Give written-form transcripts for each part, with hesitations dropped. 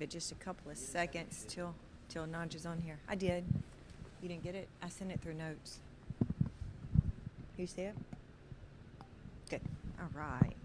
give it just a couple of seconds till Naja's on here. I did. You didn't get it? I sent it through notes. You see it? Good. All right.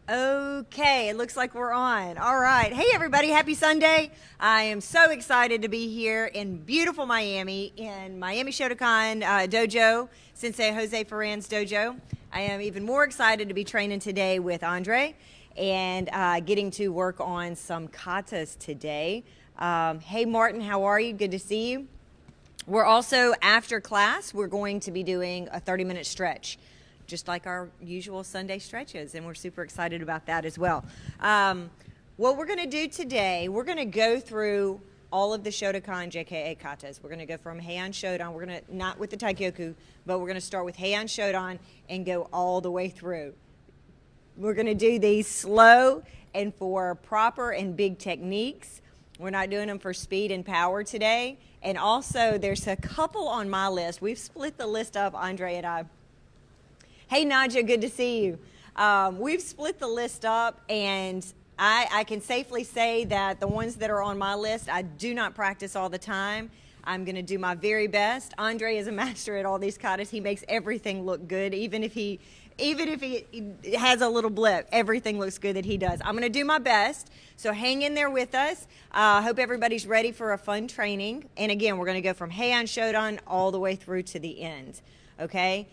Okay, it looks like we're on. All right. Hey, everybody. Happy Sunday. I am so excited to be here in beautiful Miami, in Miami Shotokan Dojo, Sensei Jose Ferran's dojo. I am even more excited to be training today with Andre and getting to work on some katas today. Hey, Martin, how are you? Good to see you. We're also, after class, we're going to be doing a 30-minute stretch, just like our usual Sunday stretches, and we're super excited about that as well. What we're going to do today, we're going to go through all of the Shotokan JKA katas. We're going to go from Heian Shodan. We're going to, not with the Taikyoku, but we're going to start with Heian Shodan and go all the way through. We're going to do these slow and for proper and big techniques. We're not doing them for speed and power today. And also, there's a couple on my list. We've split the list up, Andre and I. Hey, Naja, good to see you. We've split the list up, and I can safely say that the ones that are on my list, I do not practice all the time. I'm going to do my very best. Andre is a master at all these katas. He makes everything look good, even if he has a little blip, everything looks good that he does. I'm going to do my best, so hang in there with us. I hope everybody's ready for a fun training. And again, we're going to go from Heian Shodan all the way through to the end, okay?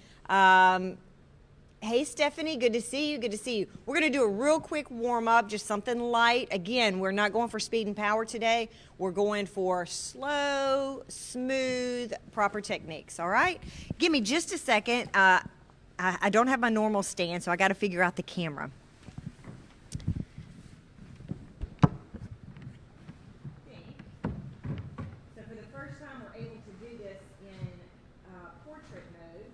Hey, Stephanie, good to see you, good to see you. We're going to do a real quick warm-up, just something light. Again, we're not going for speed and power today. We're going for slow, smooth, proper techniques, all right? Give me just a second. I don't have my normal stand, so I got to figure out the camera. So for the first time, we're able to do this in portrait mode.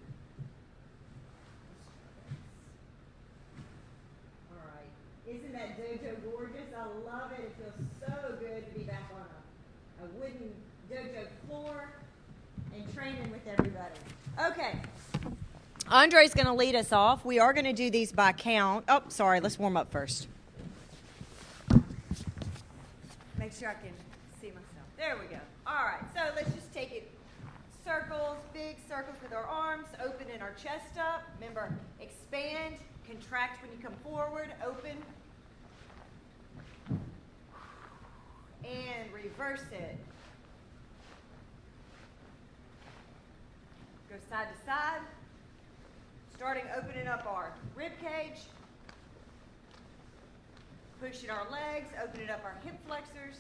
All right. Isn't that dojo gorgeous? I love it. It feels so good to be back on a wooden dojo floor and training with everybody. Okay. Andre's going to lead us off. We are going to do these by count. Oh, sorry. Let's warm up first. Make sure I can see myself. There we go. All right. So let's just take it circles, big circles with our arms, opening our chest up. Remember, expand, contract when you come forward, open, and reverse it. Go side to side. Starting opening up our rib cage, pushing our legs, opening up our hip flexors.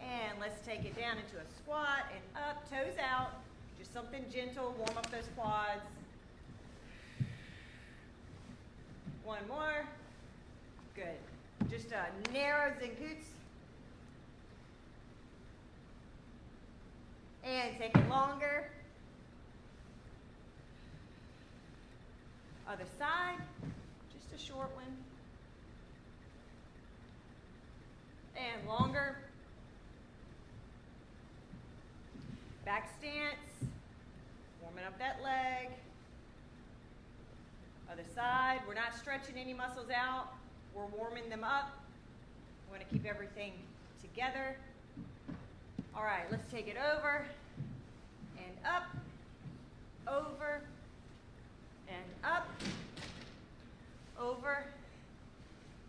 And let's take it down into a squat and up, toes out. Just something gentle, warm up those quads. One more. Good. Just a narrow zenkutsu. And take it longer. Other side, just a short one. And longer. Back stance, warming up that leg. Other side, we're not stretching any muscles out, we're warming them up. We want to keep everything together. All right, let's take it over and up, over, and up, over,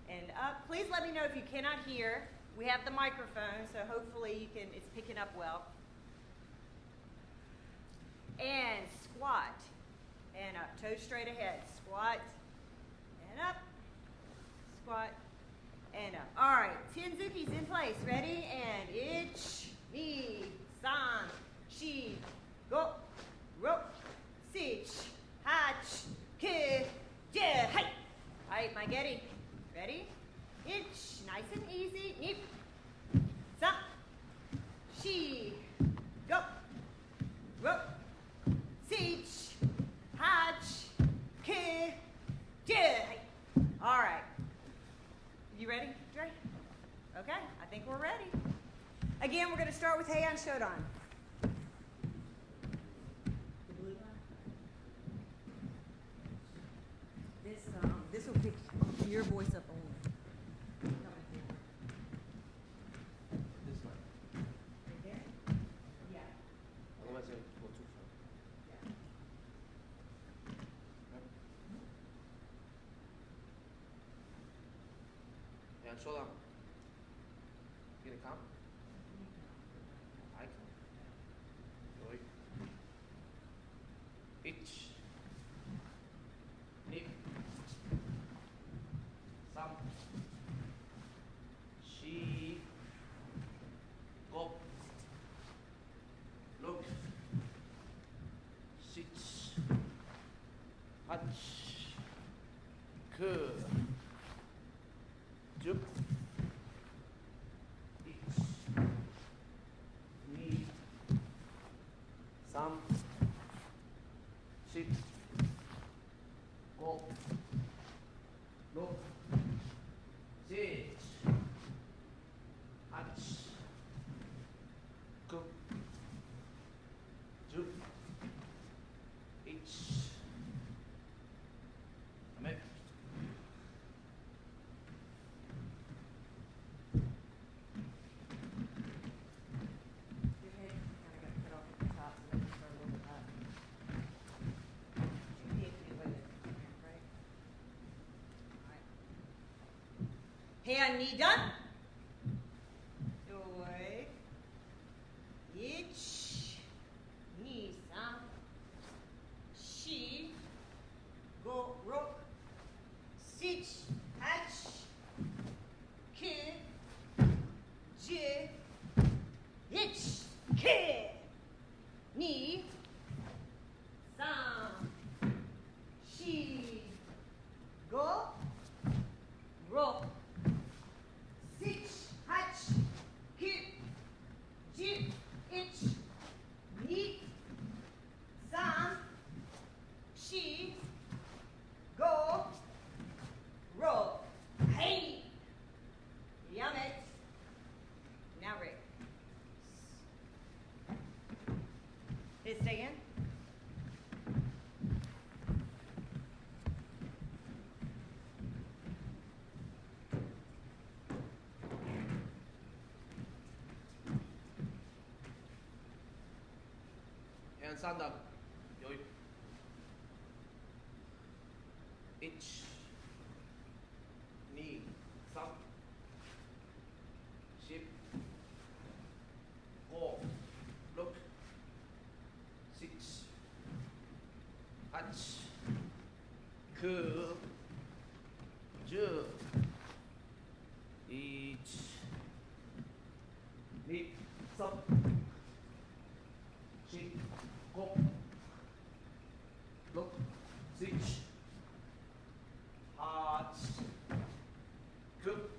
and up. Please let me know if you cannot hear. We have the microphone, so hopefully it's picking up well. And squat, and up, toes straight ahead. Squat, and up, squat, and up. All right, Tenzuki's in place. Ready? And ich, ni, san, shi, go, ro, sich, hach, ki, je, hai. All right, my getty. Ready? Ich, nice and easy. Nip, sa, shi, go, ro, sich, hach, ki, je, hai. All right. You ready, Dre? Okay, I think we're ready. Again, we're going to start with Heian Shodan. This will pick your voice up only. and show them. Here it come. I come. Rồi. Ich. Nip. Some. She. Go. Look. Sit. Hatch. Curve. Jump. Knee. Some. Sit. Go. Look. Sit. Hatch. Cook. Jump. Itch. Amen. Your head kind of got cut off at the top, so make sure a little bit up. You can't do it, right? All right. Hand, knee done. Doi. Ich. Knee, some. She. Go, rock. Sit. Hatch. Kid. J. Itch. Kid. Knee. Some. She. Go. Rock. Sit. Hatch. Kid. J. Itch. Knee. Some. She. Go. Roll. Hey. Yum it. Now Rick. Did it stay in? And stand up. Rồi. Ich. Knee. Some. Ship. Go. Look. Sit. Hatch. Curve. Jump. Ich. Knee. Some. Ship. Go. Look. Sit. Hatch. Curve.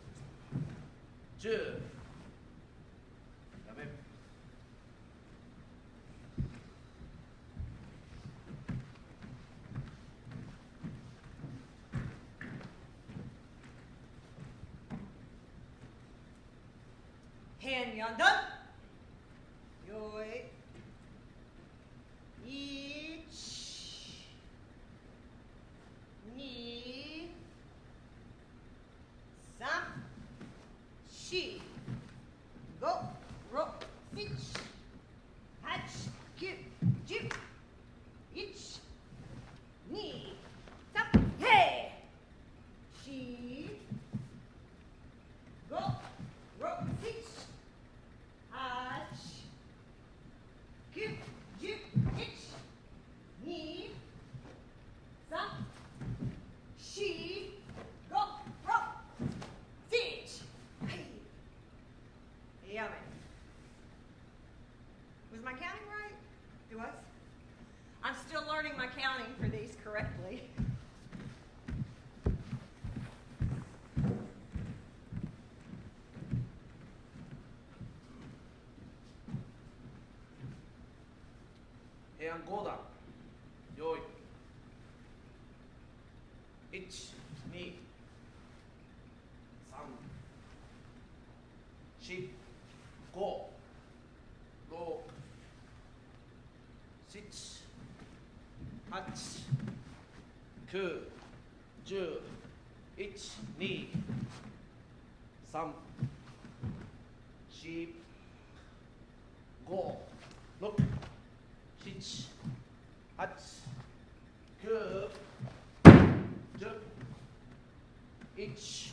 Jump. Amen. Hand yandan. Yoi. Ich. Knee. Some. She. Go. Rock. Fitch. Hatch. Give. Jip. Itch. Knee. Some. Hey. She. Go. Rock. Fitch. Hatch. Give. Jip. Itch. Knee. Some. She. Go. Rock. Fitch. Hey. Yummy. Was my counting right? It was? I'm still learning my counting for these correctly. And go down. Yo. Ich. Knee. Some. Ship. Go. Look. Sit. Hatch. Curve. Jump. Ich. Knee. Some. Ship. Go. Look. Sit. Hatch. Curve. Jump. Itch.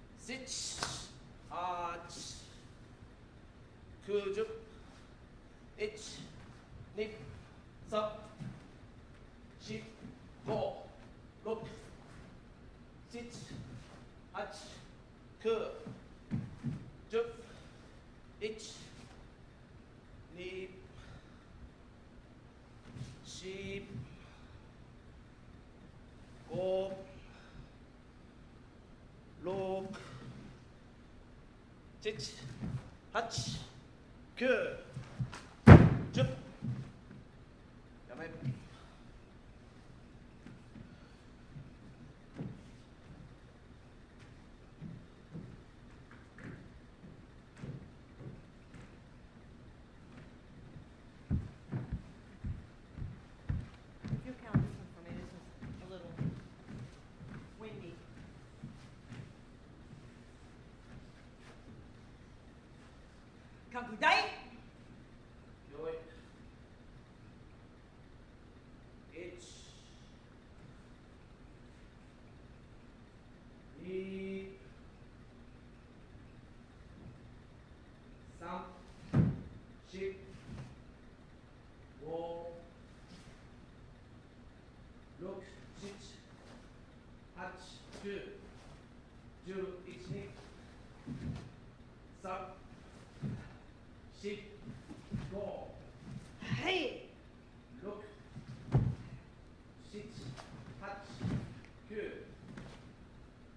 six, arch, kujup, ich, nip, sub, ship, go, look, sit, arch, ku, jup, ich, nip, ship, go, look, sit, arch, ku, jup. Damit. If you'll count this one for me, this was a little windy. Concludai. Joy. H. E. Some. Ship. Wall. Look. Sit. Hatch. Two. Do. It's me. Sub. Ship. Go. Hey. Look. Sit. Touch. Good.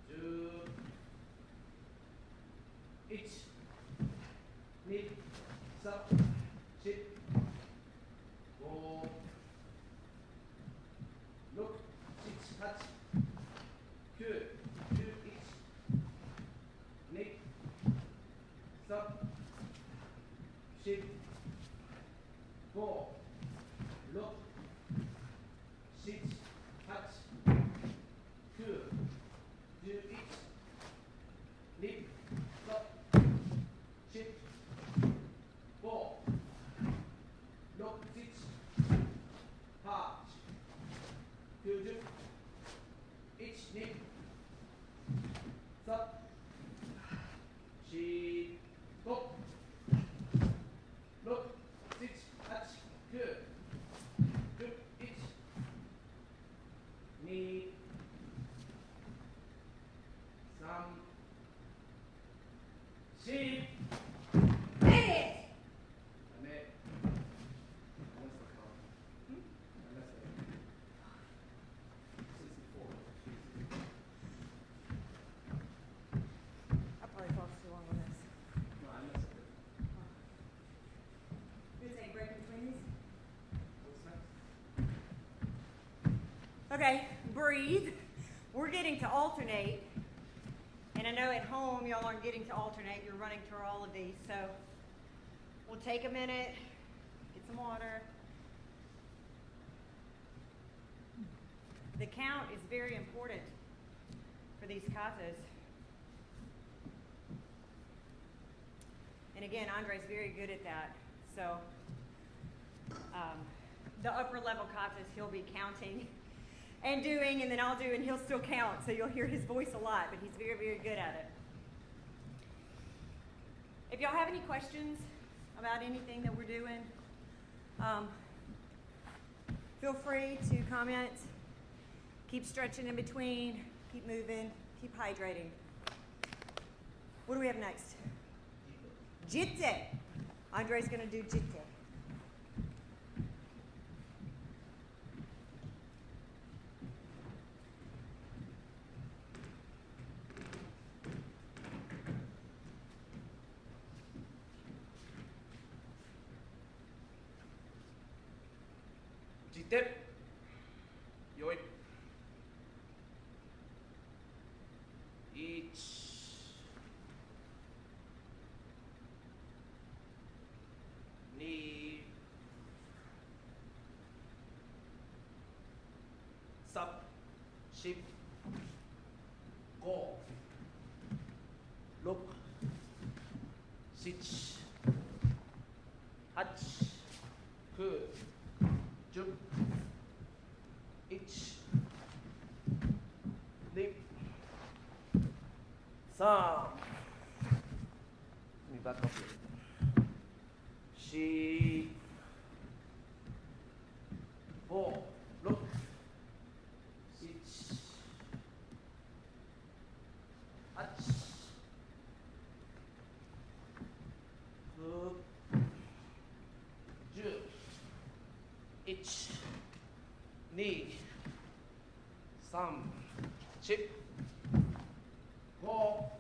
Do. It. Nip. Sub. Sit. Go. Look. Sit. Touch. Good. Do it. Nip. Sub. Sit. Go. Look. Sit. Touch. Good. Do it. Nip. Stop. Sit. Go. Look. Sit. Touch. Good. It. Nip. Stop. Sit. Go. Look. Sit. Touch. Good. Do it. Knee. Some. Sheep. Hey. And then. Unless the count. Unless the 64. I probably talked too long on this. No, unless the. You take a break between these? What's next? Okay, breathe. We're getting to alternate. And I know at home y'all aren't getting to alternate. You're running through all of these. So we'll take a minute, get some water. The count is very important for these katas. And again, Andre's very good at that. So the upper level katas he'll be counting and doing, and then I'll do, and he'll still count. So you'll hear his voice a lot, but he's very, very good at it. If y'all have any questions about anything that we're doing, feel free to comment. Keep stretching in between, keep moving, keep hydrating. What do we have next? Jitte. Andre's going to do jitte. Jitte. Yoi. Ich. Ni. Sub. Ship. Go. Look. Sit. Hatch. Good. Jump. Ich. Nip. Sub. 3 let me back up here 4 5 6 7 8 9 10 1 2 3 4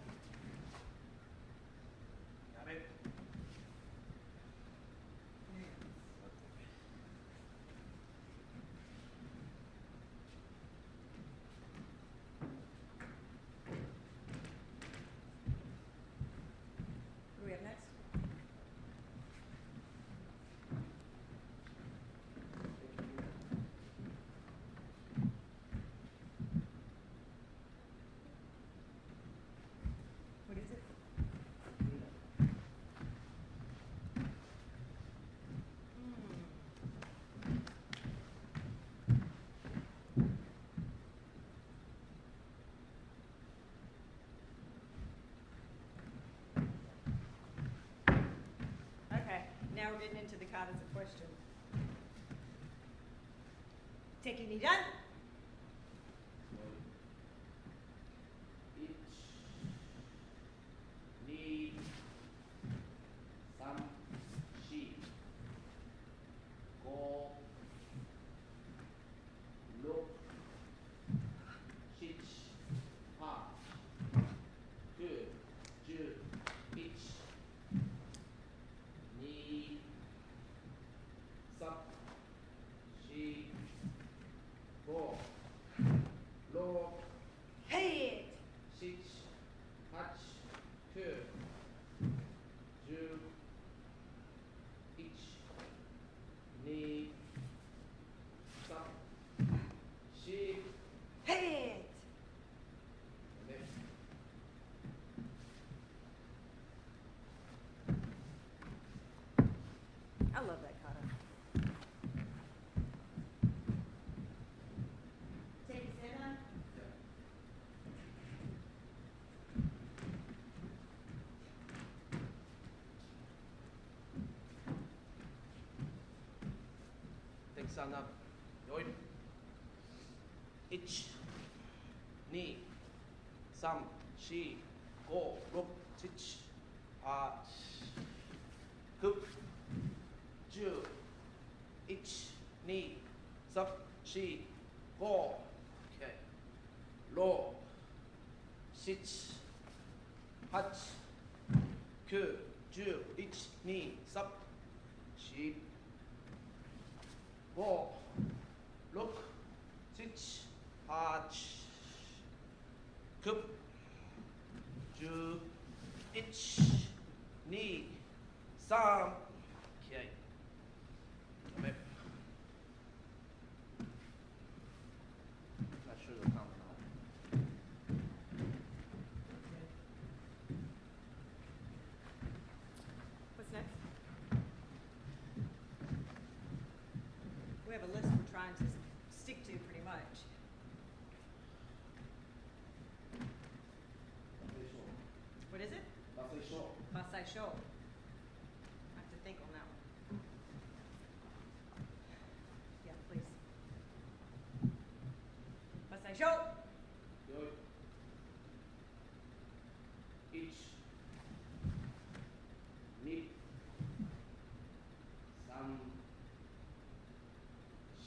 5 やめWhat do we have next? What is it? Okay, now we're getting into the katas of question. Take your knee done. 1 2 3 4 5 6 7 8 9 10 11 2 3 4 5 6 Head. 7 8 9 10 1 2 3 4 Head. I love that kata. Take your stand on. Take stand up. よい。1、2、3、4、5、6、7、8、9、10、1、2、3、4、5、OK、6、7、8、9、10、1、2、3、4、5、6、7、8、9、10、1、2、3、OK。やめ。Not sure the count now. What's next? We have a list we're trying to stick to pretty much. What is it? Basai Sho. I have to think on that one. Yeah, please. Basai Sho. よい。1、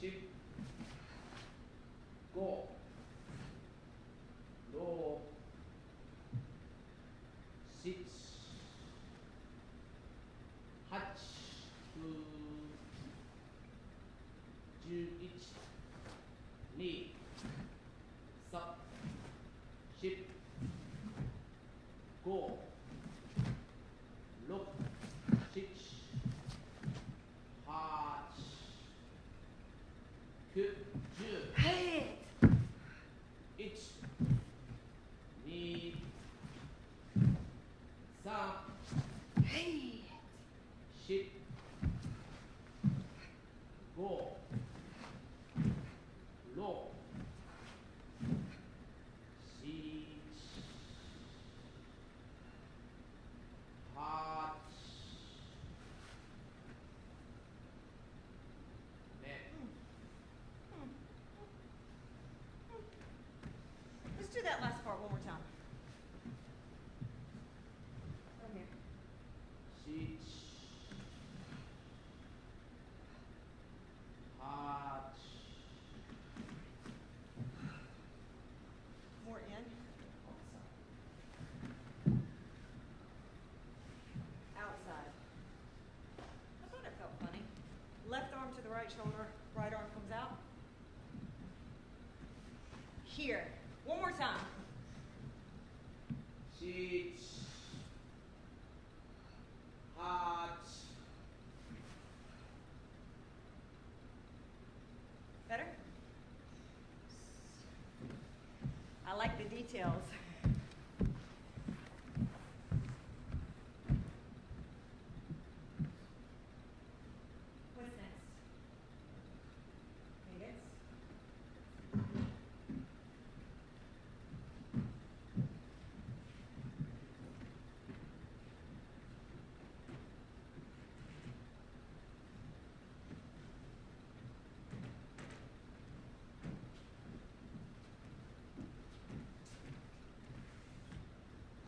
2、3、4、5、6、7、8、9、11、2、3、4、5、6、7、8、9、10、Head. 1、2、3、Head. 4、5、6、7、here. One more time. 7 8 Better? I like the details. What's next? Cadence.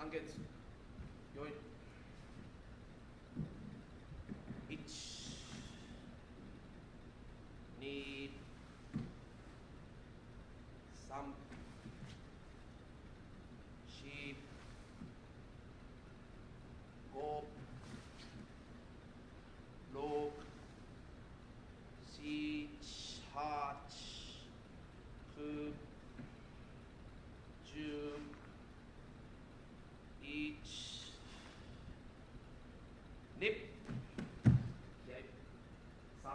한개요 1 2 3 10 5 6 7 8 9 10 1 립 3 10 5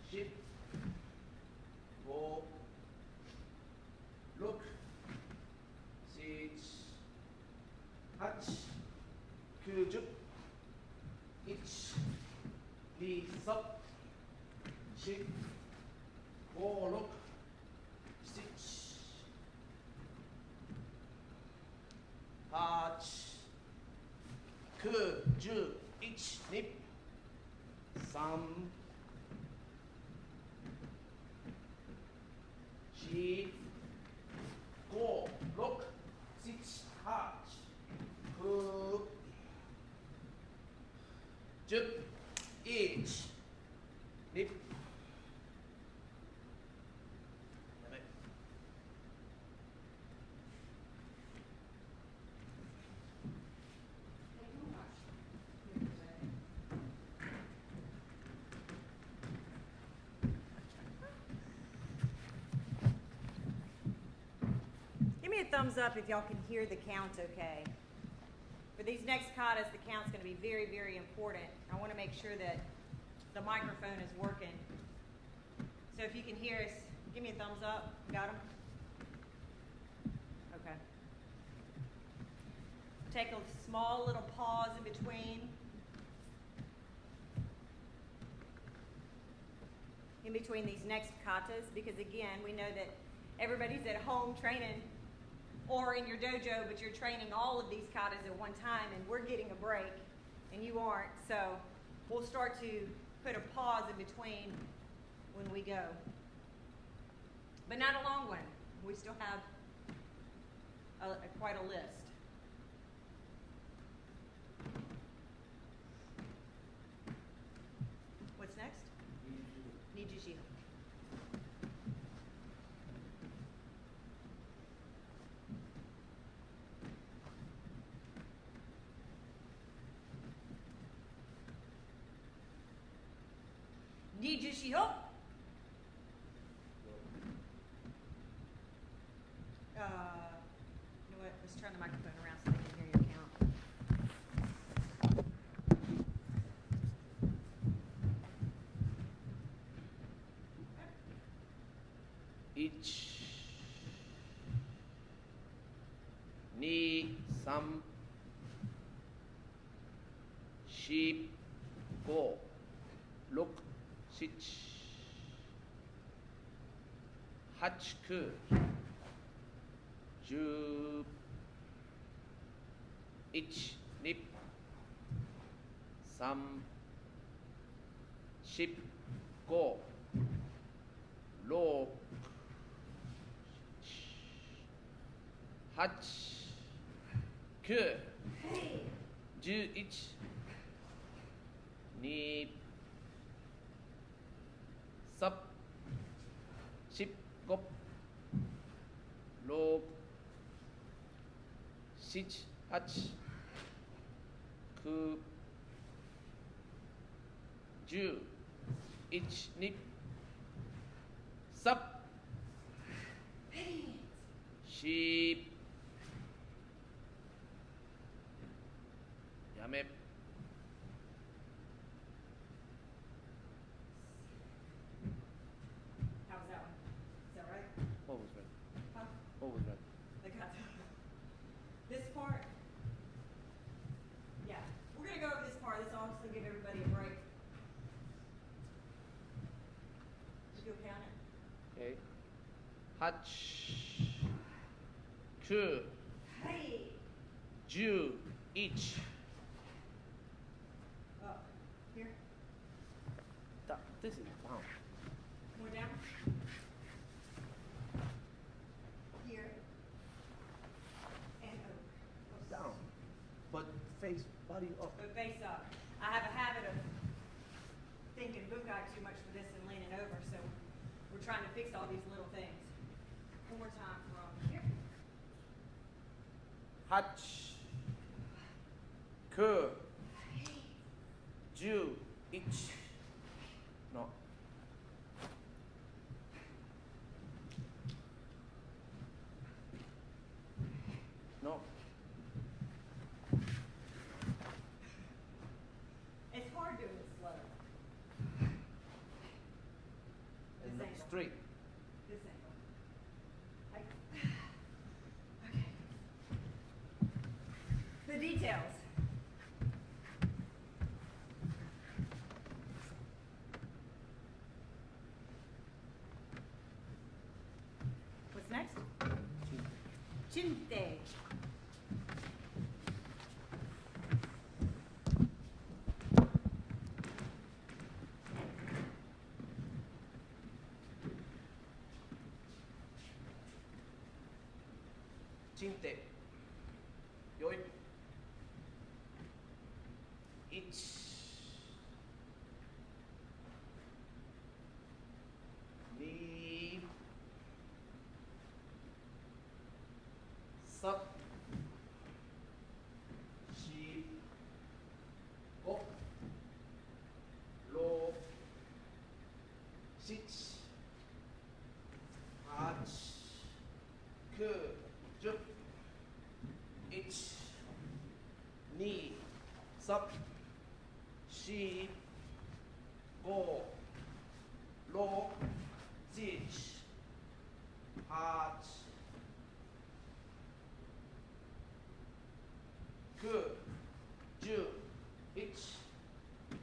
6 7 8 9 10 1 2 3 10 5 6 7 8 9 10 1 2 3 4 5 6 7 8 9 10 1 2 Give me a thumbs up if y'all can hear the count okay. For these next katas, the count's going to be very, very important. I want to make sure that the microphone is working. So if you can hear us, give me a thumbs up. Got them? Okay. Take a small little pause in between. In between these next katas, because again, we know that everybody's at home training or in your dojo, but you're training all of these katas at one time, and we're getting a break, and you aren't. So we'll start to put a pause in between when we go. But not a long one. We still have quite a list. What's next? Nijushi. Nijushi ho. You know what? Let's turn the microphone around so they can hear your count. 1 2 3 4 5 6 7 8 9 10 1 2 3 10 5 6 8 9 11 2 3 10 5 6 7 8 9 10 1 2 3 10 やめ How was that one? Is that right? What was red? Huh? What was red? The Kattawar. This part, yeah, we're gonna go over this part. This will also give everybody a break. Just go count it. Okay. 8 9 Hey! 10 1 Up. Here. This is down. More down. Here. And over. Down. But face, body up. But face up. I have a habit of thinking bukai too much for this and leaning over, so we're trying to fix all these little things. One more time from here. 8 9 10 1 No. No. It's hard doing it slow. And This look angle. straight. This angle. Okay. The details. What's next? Chinte. Chinte. Yoi. 1 2 3 4 5 6 7 8 9 10 1 2 3 4 5 6 7 8 9 10 1 2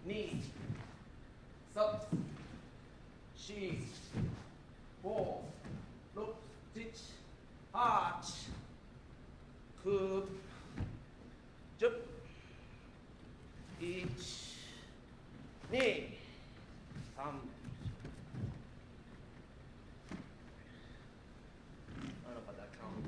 3 4 5 6 8 9 10 1 2 3 I don't know about that count.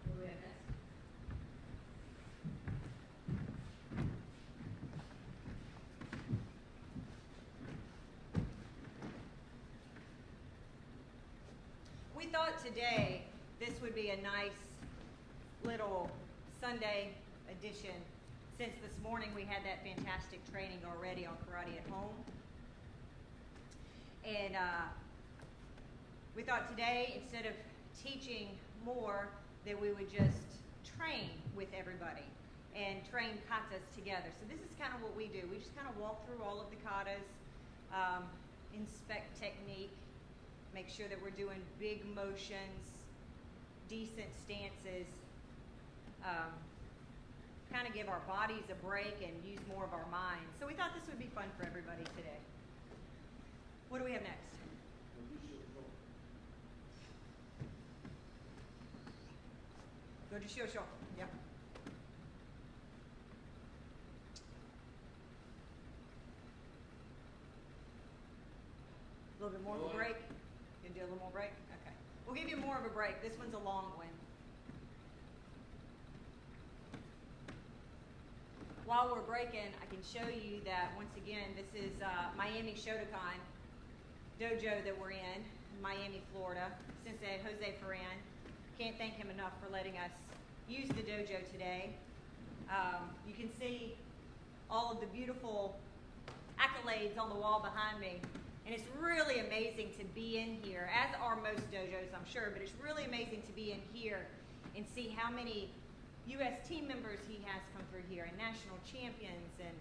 What do we have next? We thought today this would be a nice little Sunday edition, since this morning we had that fantastic training already on karate at home. And we thought today, instead of teaching more, that we would just train with everybody and train katas together. So this is kind of what we do. We just kind of walk through all of the katas, inspect technique, make sure that we're doing big motions, decent stances, kind of give our bodies a break and use more of our minds. So we thought this would be fun for everybody today. What do we have next? Go to Shosho. Yep. A little bit more of a break. You can do a little more break? Okay. We'll give you more of a break. This one's a long one. While we're breaking, I can show you that, once again, this is Miami Shotokan dojo that we're in Miami, Florida. Sensei Jose Ferran. Can't thank him enough for letting us use the dojo today. You can see all of the beautiful accolades on the wall behind me. And it's really amazing to be in here, as are most dojos, I'm sure, but it's really amazing to be in here and see how many U.S. team members he has come through here, and national champions, and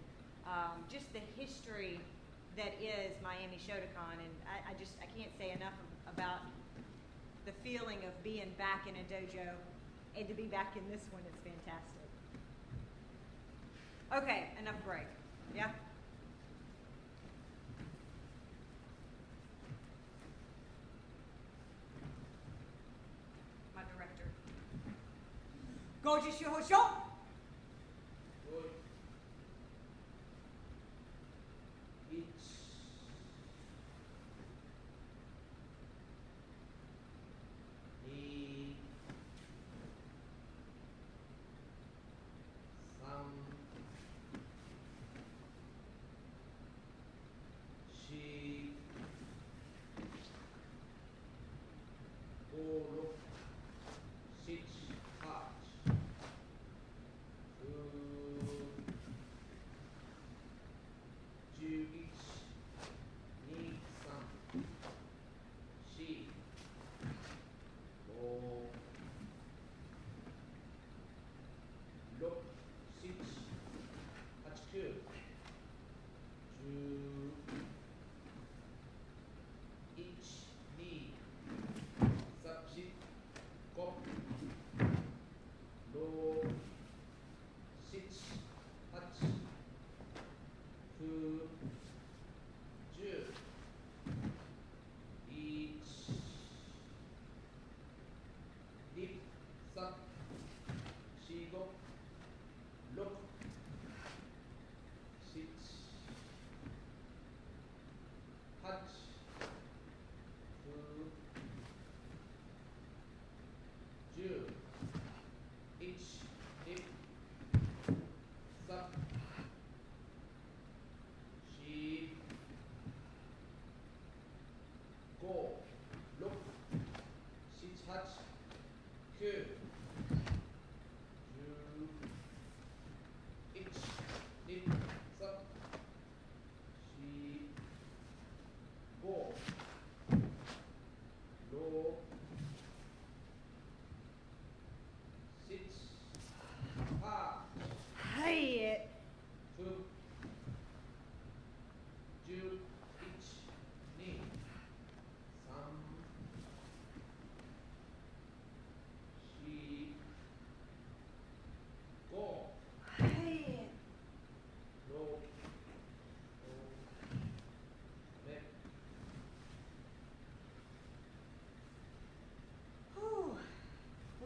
just the history that is Miami Shotokan. And I can't say enough about the feeling of being back in a dojo, and to be back in this one is fantastic. Okay, enough break. Yeah? My director. Goji Shuhosho!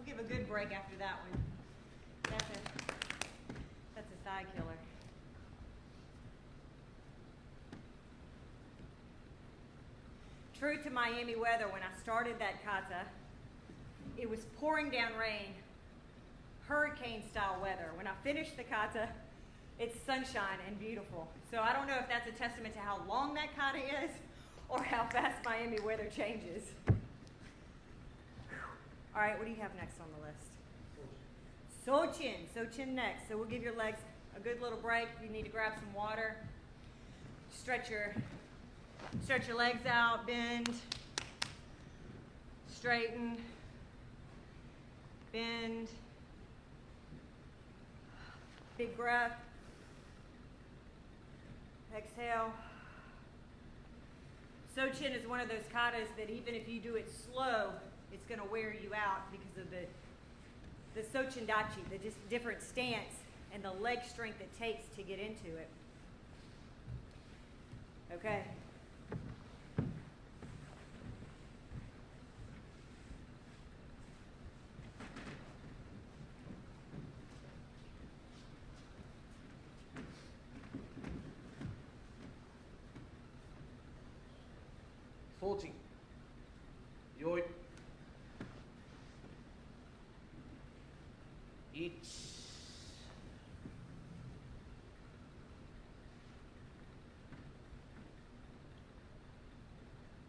Give a good break after that one. That's a thigh killer. True to Miami weather, when I started that kata, it was pouring down rain, hurricane style weather. When I finished the kata, it's sunshine and beautiful. So I don't know if that's a testament to how long that kata is or how fast Miami weather changes. All right, what do you have next on the list? Sochin. Sochin next. So we'll give your legs a good little break. If you need to grab some water, stretch your legs out, bend, straighten, bend. Big breath. Exhale. Sochin is one of those katas that even if you do it slow, it's going to wear you out because of the Sochin Dachi, the just different stance and the leg strength it takes to get into it. Okay. Fourteen. Yoi.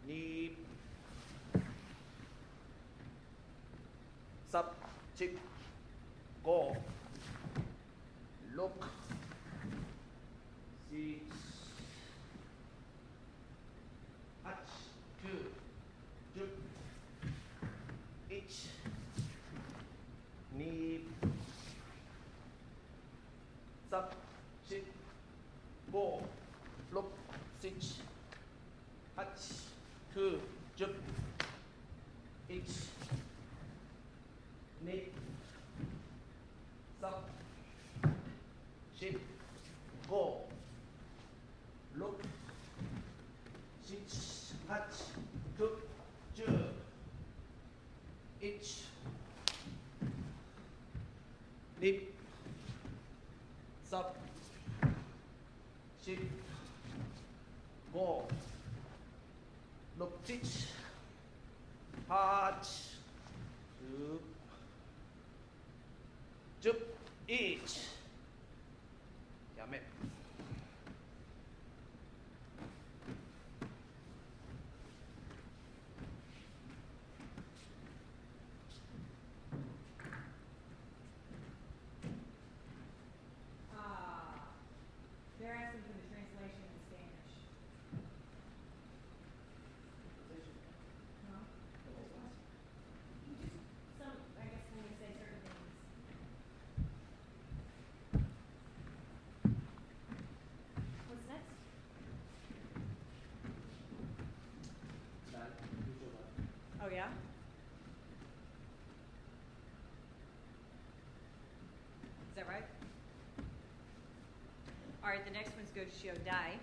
Knee. Sub. Chip. go. Look. 6, 8, 9, 10, 1, knee, 3, 4, 5, 6, 8, 9, 10, 1, knee, 3, 4, 5, 6, 8, 9, 10, 1, knee, 3, 4, 5, 6, 8, 9, 10, 1. Giảm em. They're asking for the translation in Spanish. Huh? Some, I guess when we say certain things. What's next? Oh, yeah? Is that right? All right, the next one's go to show die.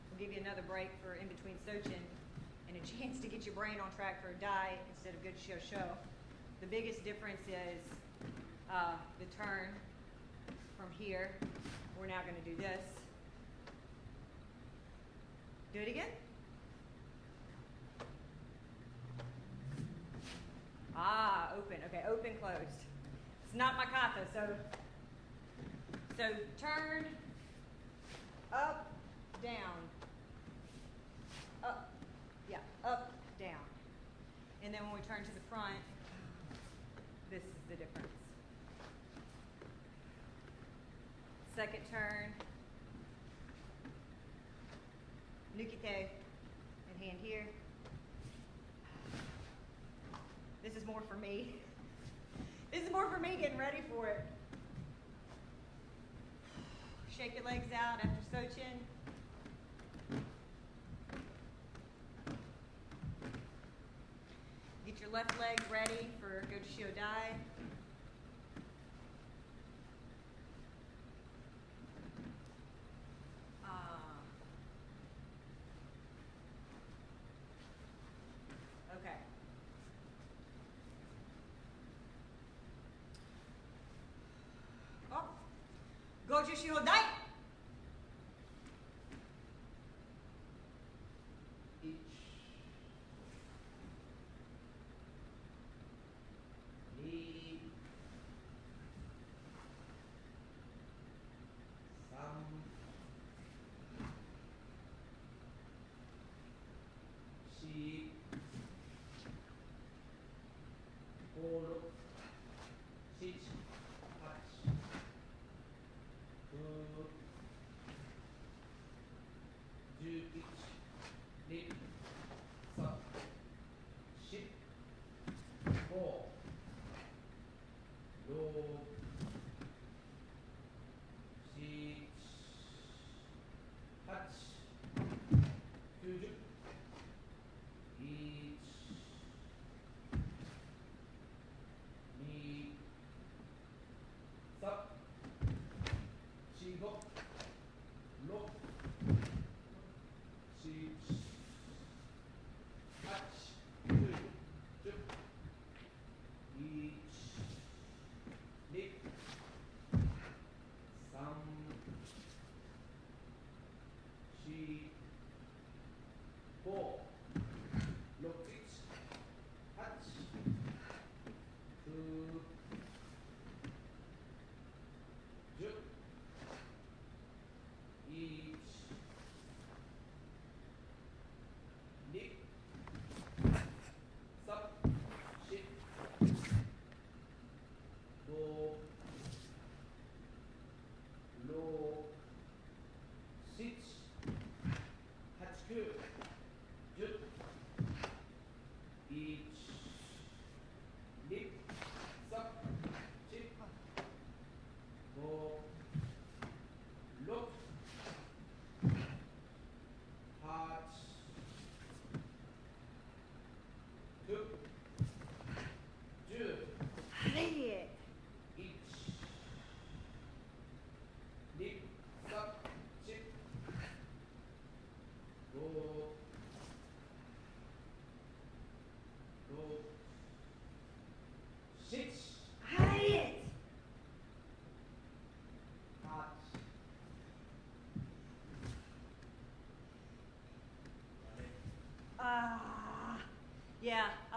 We'll give you another break for in between Sochin and a chance to get your brain on track for a die instead of good show. The biggest difference is the turn from here. We're now going to do this. Do it again. Ah, open. Okay, open, closed. It's not my kata, so turn, up, down, up, yeah, up, down. And then when we turn to the front, this is the difference. Second turn, nukite, and hand here. This is more for me. This is more for me getting ready for it. Shake your legs out after Sochin. Get your left leg ready for go to Shiodai. Okay. Oh, go to Shiodai. Six, 8, 9,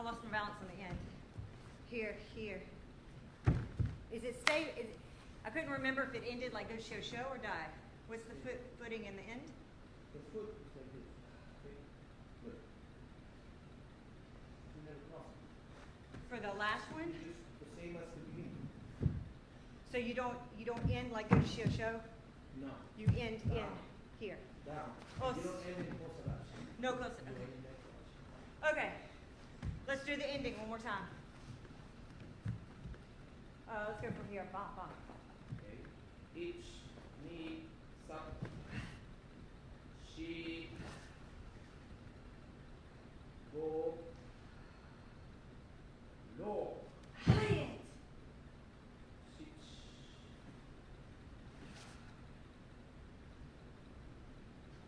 lost my balance on the end. Here. Is it stay? I couldn't remember if it ended like go show or die. What's the footing in the end? The foot is like this. Okay? Good. And then cross. For the last one? Just the same as the beginning. So you don't end like go show? No. You end in here. Down. Oh, You don't end in close enough. No close You enough. end in close. Okay. Let's do the ending one more time. Let's go from here. Bop. Okay. Each knee suck. She go low. Hit. Six.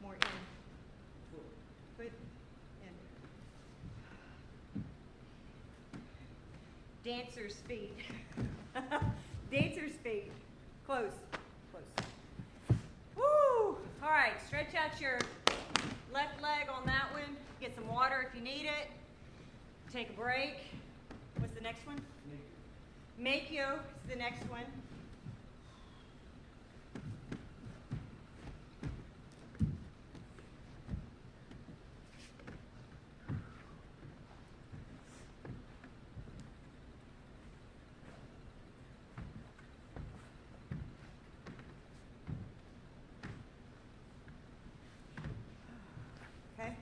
More in. Foot. Foot in. Dancer's feet. Dancer's feet. Close. Woo! All right, stretch out your left leg on that one. Get some water if you need it. Take a break. What's the next one? Make yo is the next one. Okay.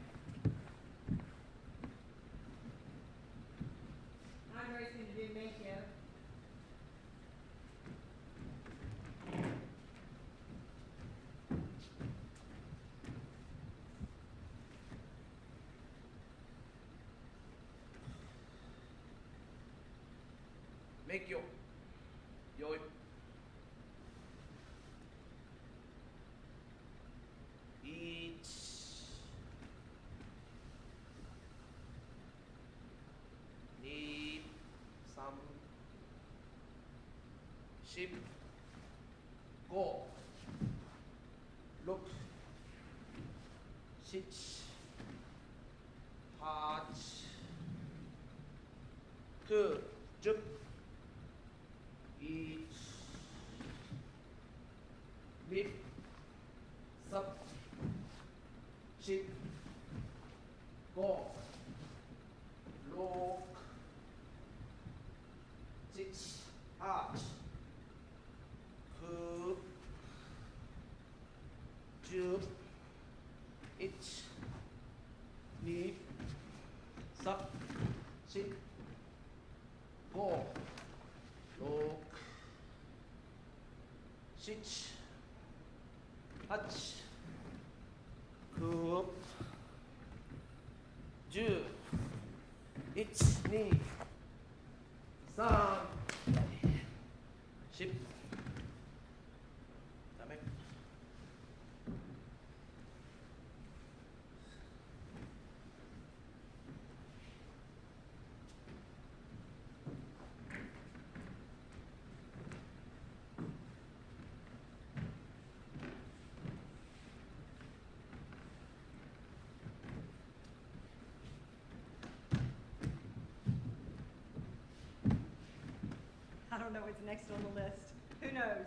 Andre's going to do make yo. Make yo. Yo. Each. Knee. Some. Ship. Go. Look. Sit. Heart. Two. Jump. Each. Lift. Sub. Ship. Go. Look. Sit. Arch. Curve. Jump. Each. Lift. Sub. Sit. Go. Look. Sit. Touch. Curve. Two. Each knee. Some. Ship. 다음에. I don't know what's next on the list. Who knows?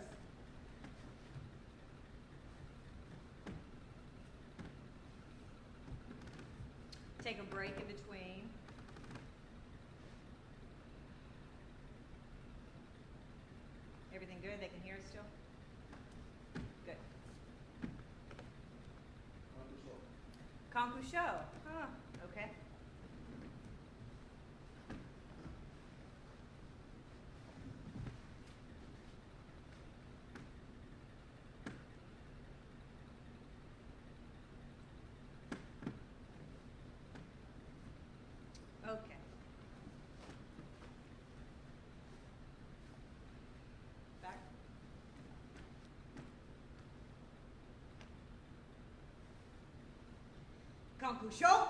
Take a break in between. Everything good? They can hear us still? Good. Konku show. Huh. Okay. Okay. Back. Konku show.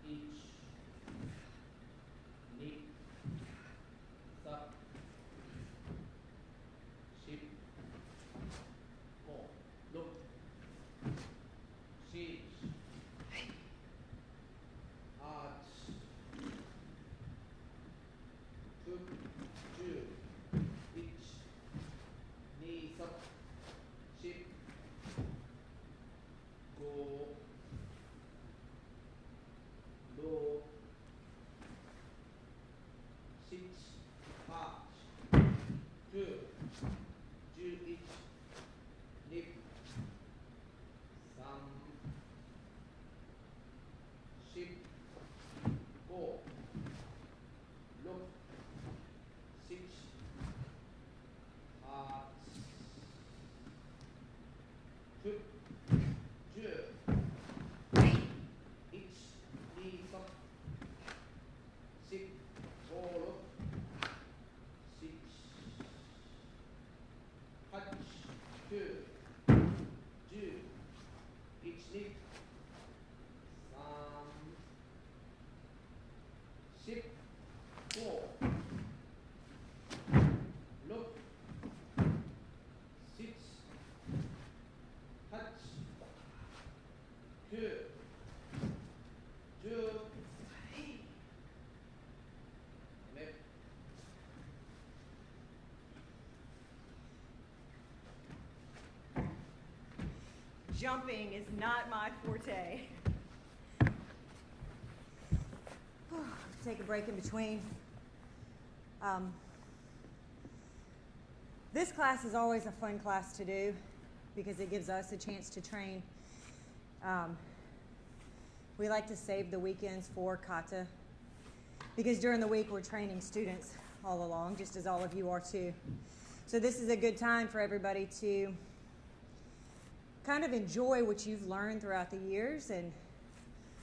Each. Knee. Sub. Ship. Go. Look. Sit. 10 9 6 7 8 9 10 넷 Jumping is not my forte. Take a break in between. This class is always a fun class to do because it gives us a chance to train. We like to save the weekends for kata because during the week we're training students all along, just as all of you are too. So this is a good time for everybody to kind of enjoy what you've learned throughout the years and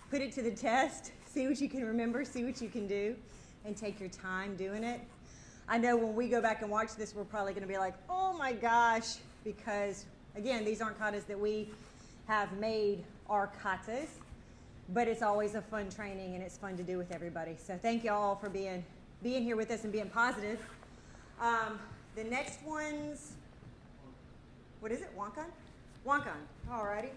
put it to the test, see what you can remember, see what you can do, and take your time doing it. I know when we go back and watch this, we're probably going to be like, oh my gosh, because again, these aren't katas that we have made our katas, but it's always a fun training and it's fun to do with everybody. So thank you all for being here with us and being positive. The next one's, what is it, Wankan? Wankan, alrighty.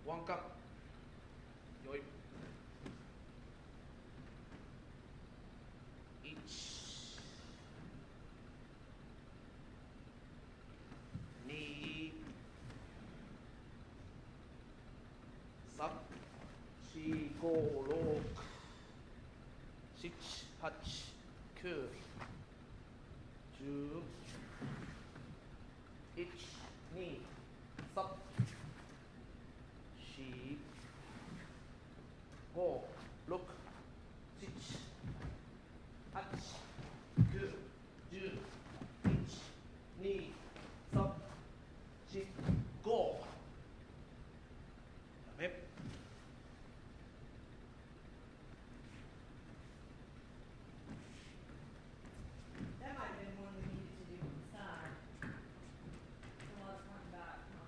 원값 요입 1 2 3 4 5 6 7 8 9 10 1 2 3 5 6 7 8 9 10 1 2 3 5 그다음에 That might have been one we needed to do on the side. A lot of front and back, huh?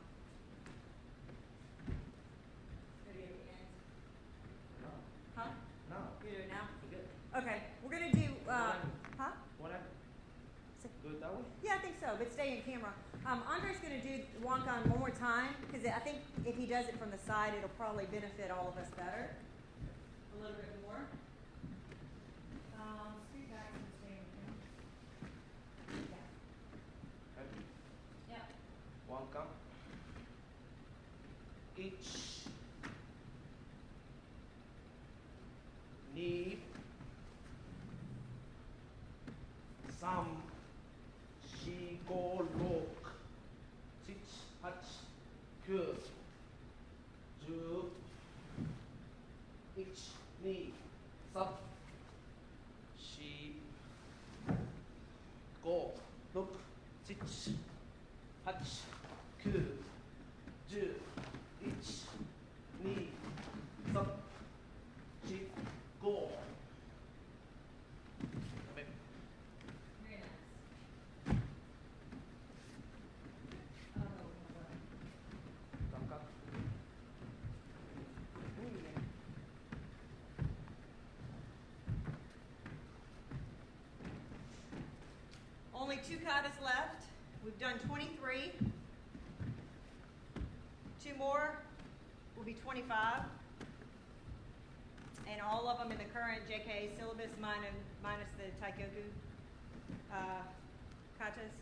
Maybe at the end. No, Huh? no, You do it now? forget. Okay, we're gonna do, huh? What happened? Do it that way? Yeah, I think so, but stay in camera. Andre's gonna do Wankan one more time, because I think if he does it from the side, it'll probably benefit all of us better. A little bit more. Scoot back and stay in camera. Happy? Yeah. One cup. Each knee. Some. She go look. 6, 8, 9, 10, 1, 2, 3, she go look. 6, 8, 9, 10, 1, 2, 3, she go. 그다음에 Very nice. 깜깜. Only 2 katas left. We've done 23. 2 more will be 25. And all of them in the current JK syllabus minus the Taikoku katas.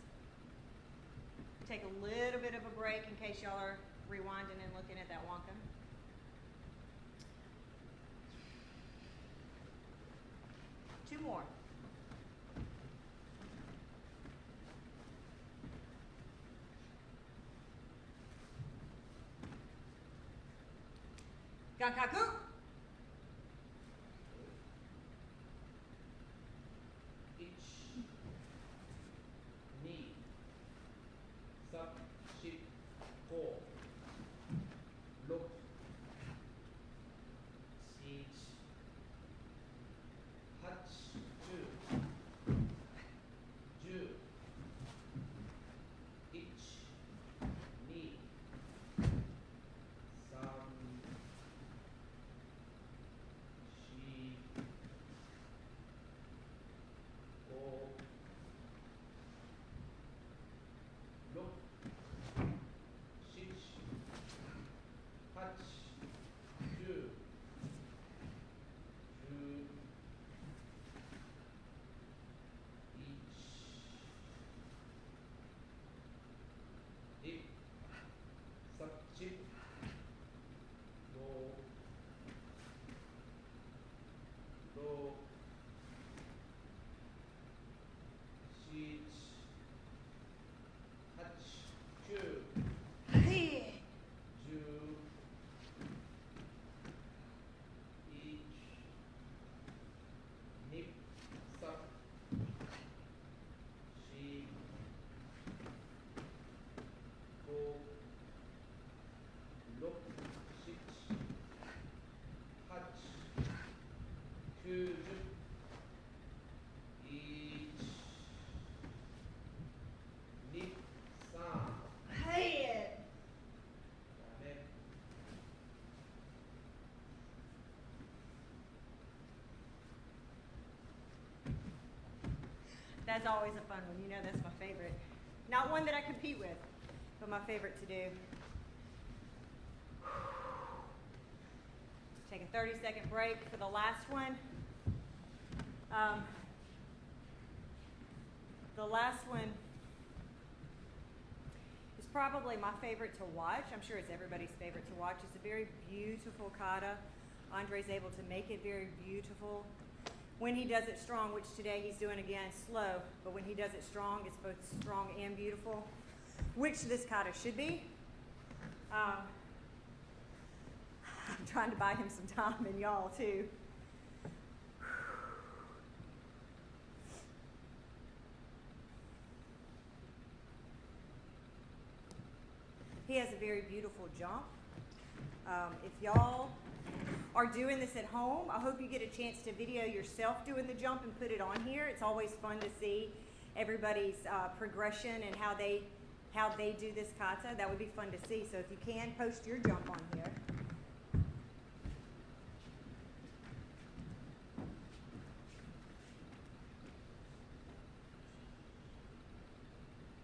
Take a little bit of a break in case y'all are rewinding and looking at that Wankan. Two more. Gankaku. Each knee, sub, ship, That's always a fun one. You know that's my favorite. Not one that I compete with, but my favorite to do. Take a 30-second break for the last one. The last one is probably my favorite to watch. I'm sure it's everybody's favorite to watch. It's a very beautiful kata. Andre's able to make it very beautiful. When he does it strong, which today he's doing again slow, but when he does it strong, it's both strong and beautiful, which this kata should be. I'm trying to buy him some time and y'all too. He has a very beautiful jump. If y'all are doing this at home, I hope you get a chance to video yourself doing the jump and put it on here. It's always fun to see everybody's progression and how they do this kata. That would be fun to see. So if you can, post your jump on here.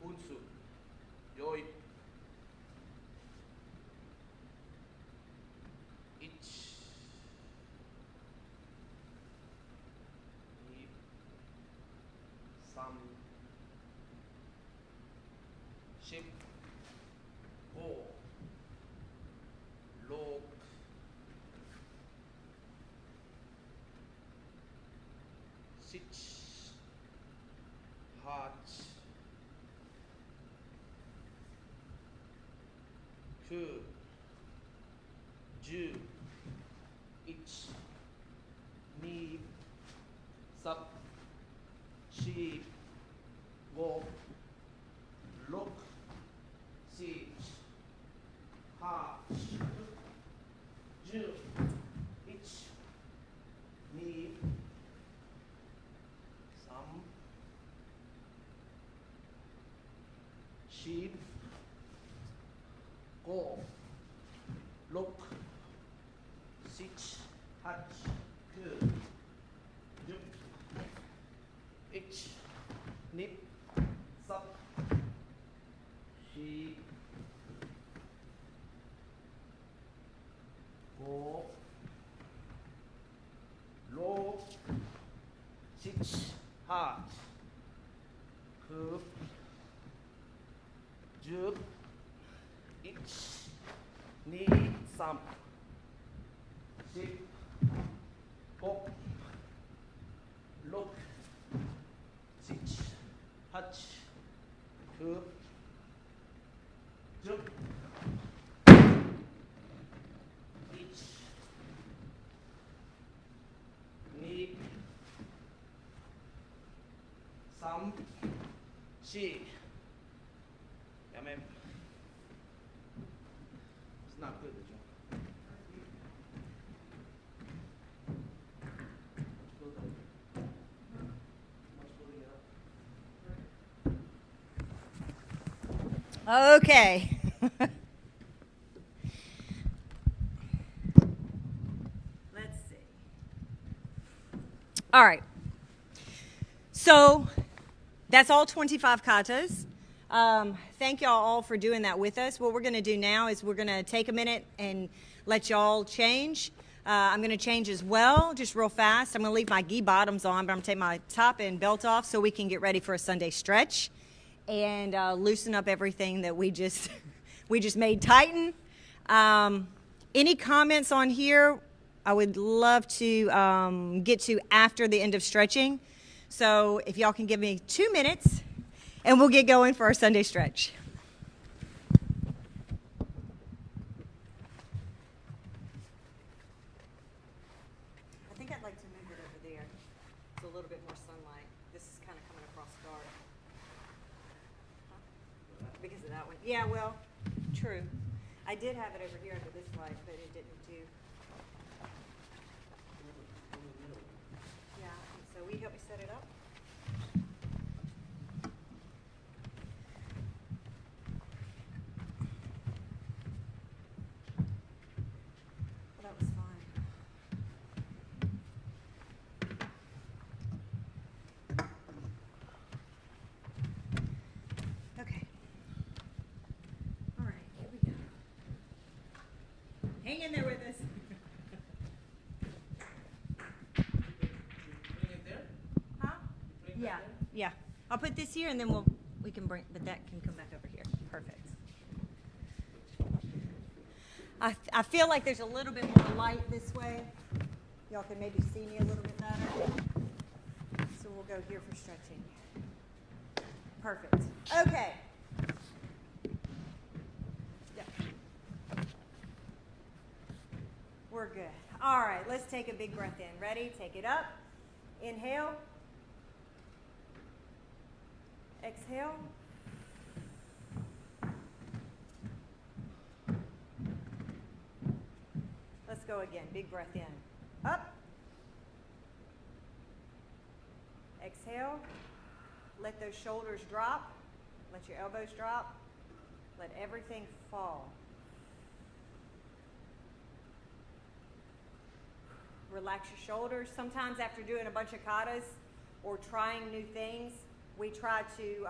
운수, 요이, 이치, 이, 삼, 십, 오, 록, 시치, 하치, 그, 주, 이치, 니, 삽, 시, 오, 록, 시, 하, 주, 이치, 니, 삼, 십, 오, 록, 시치, 하치, 그, 육, 이치, 닙, 삽, 시, 오, 록, 시치, 하치, 그, 육, 이치, 니, 삼, 십, 오, 록, 시치, 하치, 그, 육, 이치, 니, 삼, 시. Yeah, man. It's not good, did you? Okay. Let's see. All right. So that's all 25 katas. Thank y'all all for doing that with us. What we're going to do now is we're going to take a minute and let y'all change. I'm going to change as well, just real fast. I'm going to leave my gi bottoms on, but I'm going to take my top and belt off so we can get ready for a Sunday stretch and loosen up everything that we just made tighten. Any comments on here? I would love to get to after the end of stretching. So if y'all can give me 2 minutes, and we'll get going for our Sunday stretch. I think I'd like to move it over there. It's a little bit more sunlight. This is kind of coming across dark. Huh? Because of that one. Yeah, well, true. I did have it over here under this light, but it didn't do. Yeah, I think so. Will you help me set it up? That was fine. Hang in there with us. Bring it there? Huh? Bring Yeah. that there? Yeah. I'll put this here and then we can bring, but that can come back over here. Perfect. I feel like there's a little bit more light this way. Y'all can maybe see me a little bit better. So we'll go here for stretching. Perfect. Okay. Yeah. We're good. All right, let's take a big breath in. Ready? Take it up. Inhale. Exhale. Let's go again. Big breath in. Up. Exhale. Let those shoulders drop. Let your elbows drop. Let everything fall. Relax your shoulders. Sometimes after doing a bunch of katas or trying new things, we try to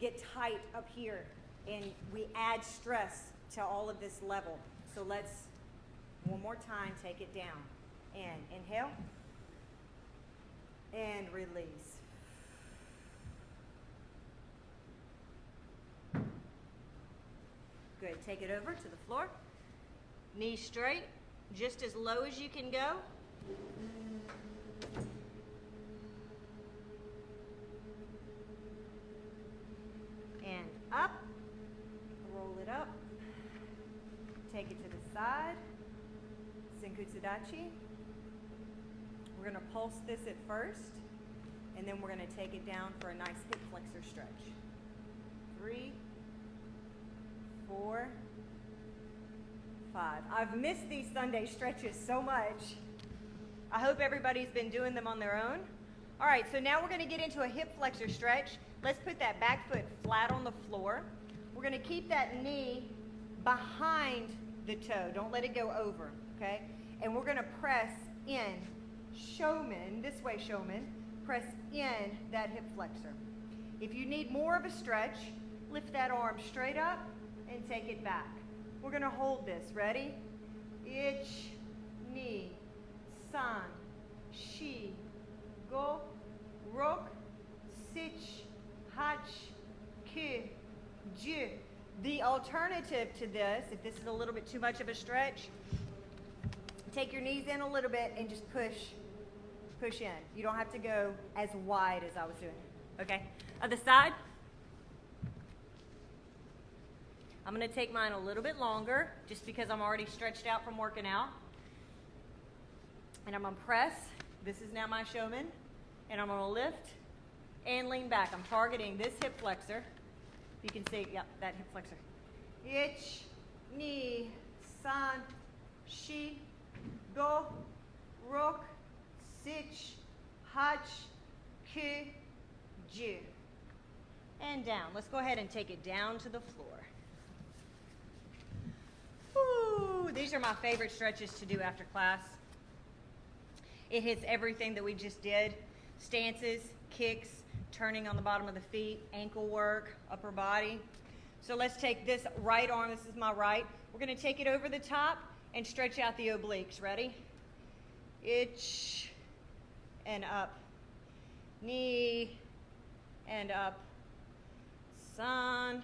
get tight up here and we add stress to all of this level. So let's, one more time, take it down. And inhale and release. Good. Take it over to the floor. Knees straight, just as low as you can go. And up. Roll it up. Take it to the side. Senkutsudachi. We're going to pulse this at first, and then we're going to take it down for a nice hip flexor stretch. 3, 4, 5. I've missed these Sunday stretches so much. I hope everybody's been doing them on their own. All right, so now we're going to get into a hip flexor stretch. Let's put that back foot flat on the floor. We're going to keep that knee behind the toe. Don't let it go over, okay? And we're going to press in, showman, this way showman, press in that hip flexor. If you need more of a stretch, lift that arm straight up and take it back. We're going to hold this. Ready? Ich, ni, san, shi, go, rok, sich, hach, ki, ju. The alternative to this, if this is a little bit too much of a stretch, take your knees in a little bit and just push in. You don't have to go as wide as I was doing. Okay? Other side. I'm going to take mine a little bit longer just because I'm already stretched out from working out. And I'm going to press. This is now my showman. And I'm going to lift and lean back. I'm targeting this hip flexor. You can see, yep, that hip flexor. Ich, ni, san, shi, go, rok, sich, hach, ki, ju. And down. Let's go ahead and take it down to the floor. Ooh, these are my favorite stretches to do after class. It hits everything that we just did. Stances, kicks, turning on the bottom of the feet, ankle work, upper body. So let's take this right arm. This is my right. We're going to take it over the top and stretch out the obliques. Ready? Ich and up. Knee and up. San.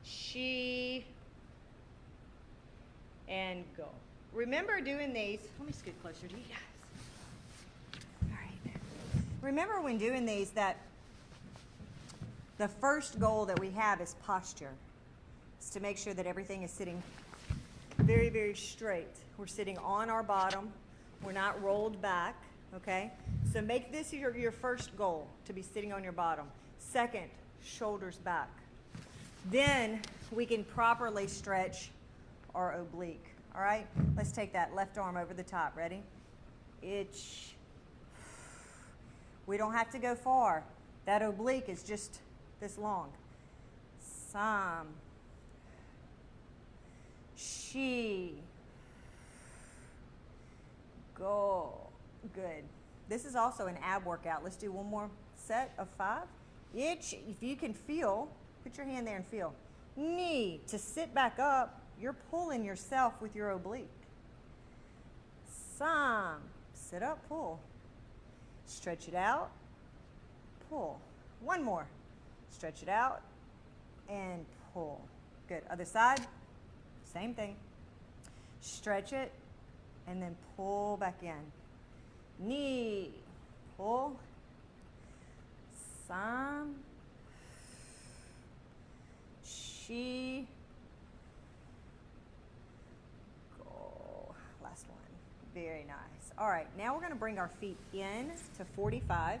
Shi. And go. Remember doing these. Let me scoot closer to you guys. All right. Remember when doing these that the first goal that we have is posture. It's to make sure that everything is sitting very, very straight. We're sitting on our bottom. We're not rolled back, okay? So make this your first goal, to be sitting on your bottom. Second, shoulders back. Then we can properly stretch our oblique, all right? Let's take that left arm over the top. Ready? Ich. We don't have to go far. That oblique is just this long. Sam. She. Go. Good. This is also an ab workout. Let's do one more set of 5. Ich. If you can feel, put your hand there and feel. knee. To sit back up, you're pulling yourself with your oblique. Some. Sit up, pull. Stretch it out, pull. One more. Stretch it out and pull. Good. Other side, same thing. Stretch it and then pull back in. Knee, pull. Some. She. Go. Last one. Very nice. All right, now we're going to bring our feet in to 45.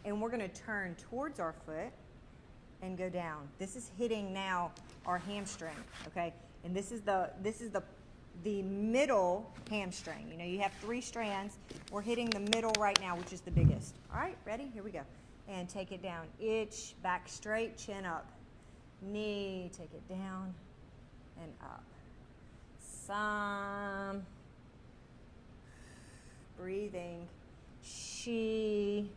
And we're going to turn towards our foot and go down. This is hitting now our hamstring, okay? And this is the middle hamstring. You know, you have 3 strands. We're hitting the middle right now, which is the biggest. All right, ready? Here we go. And take it down. Itch, back straight, chin up. Knee, take it down and up. Some. Breathing. She.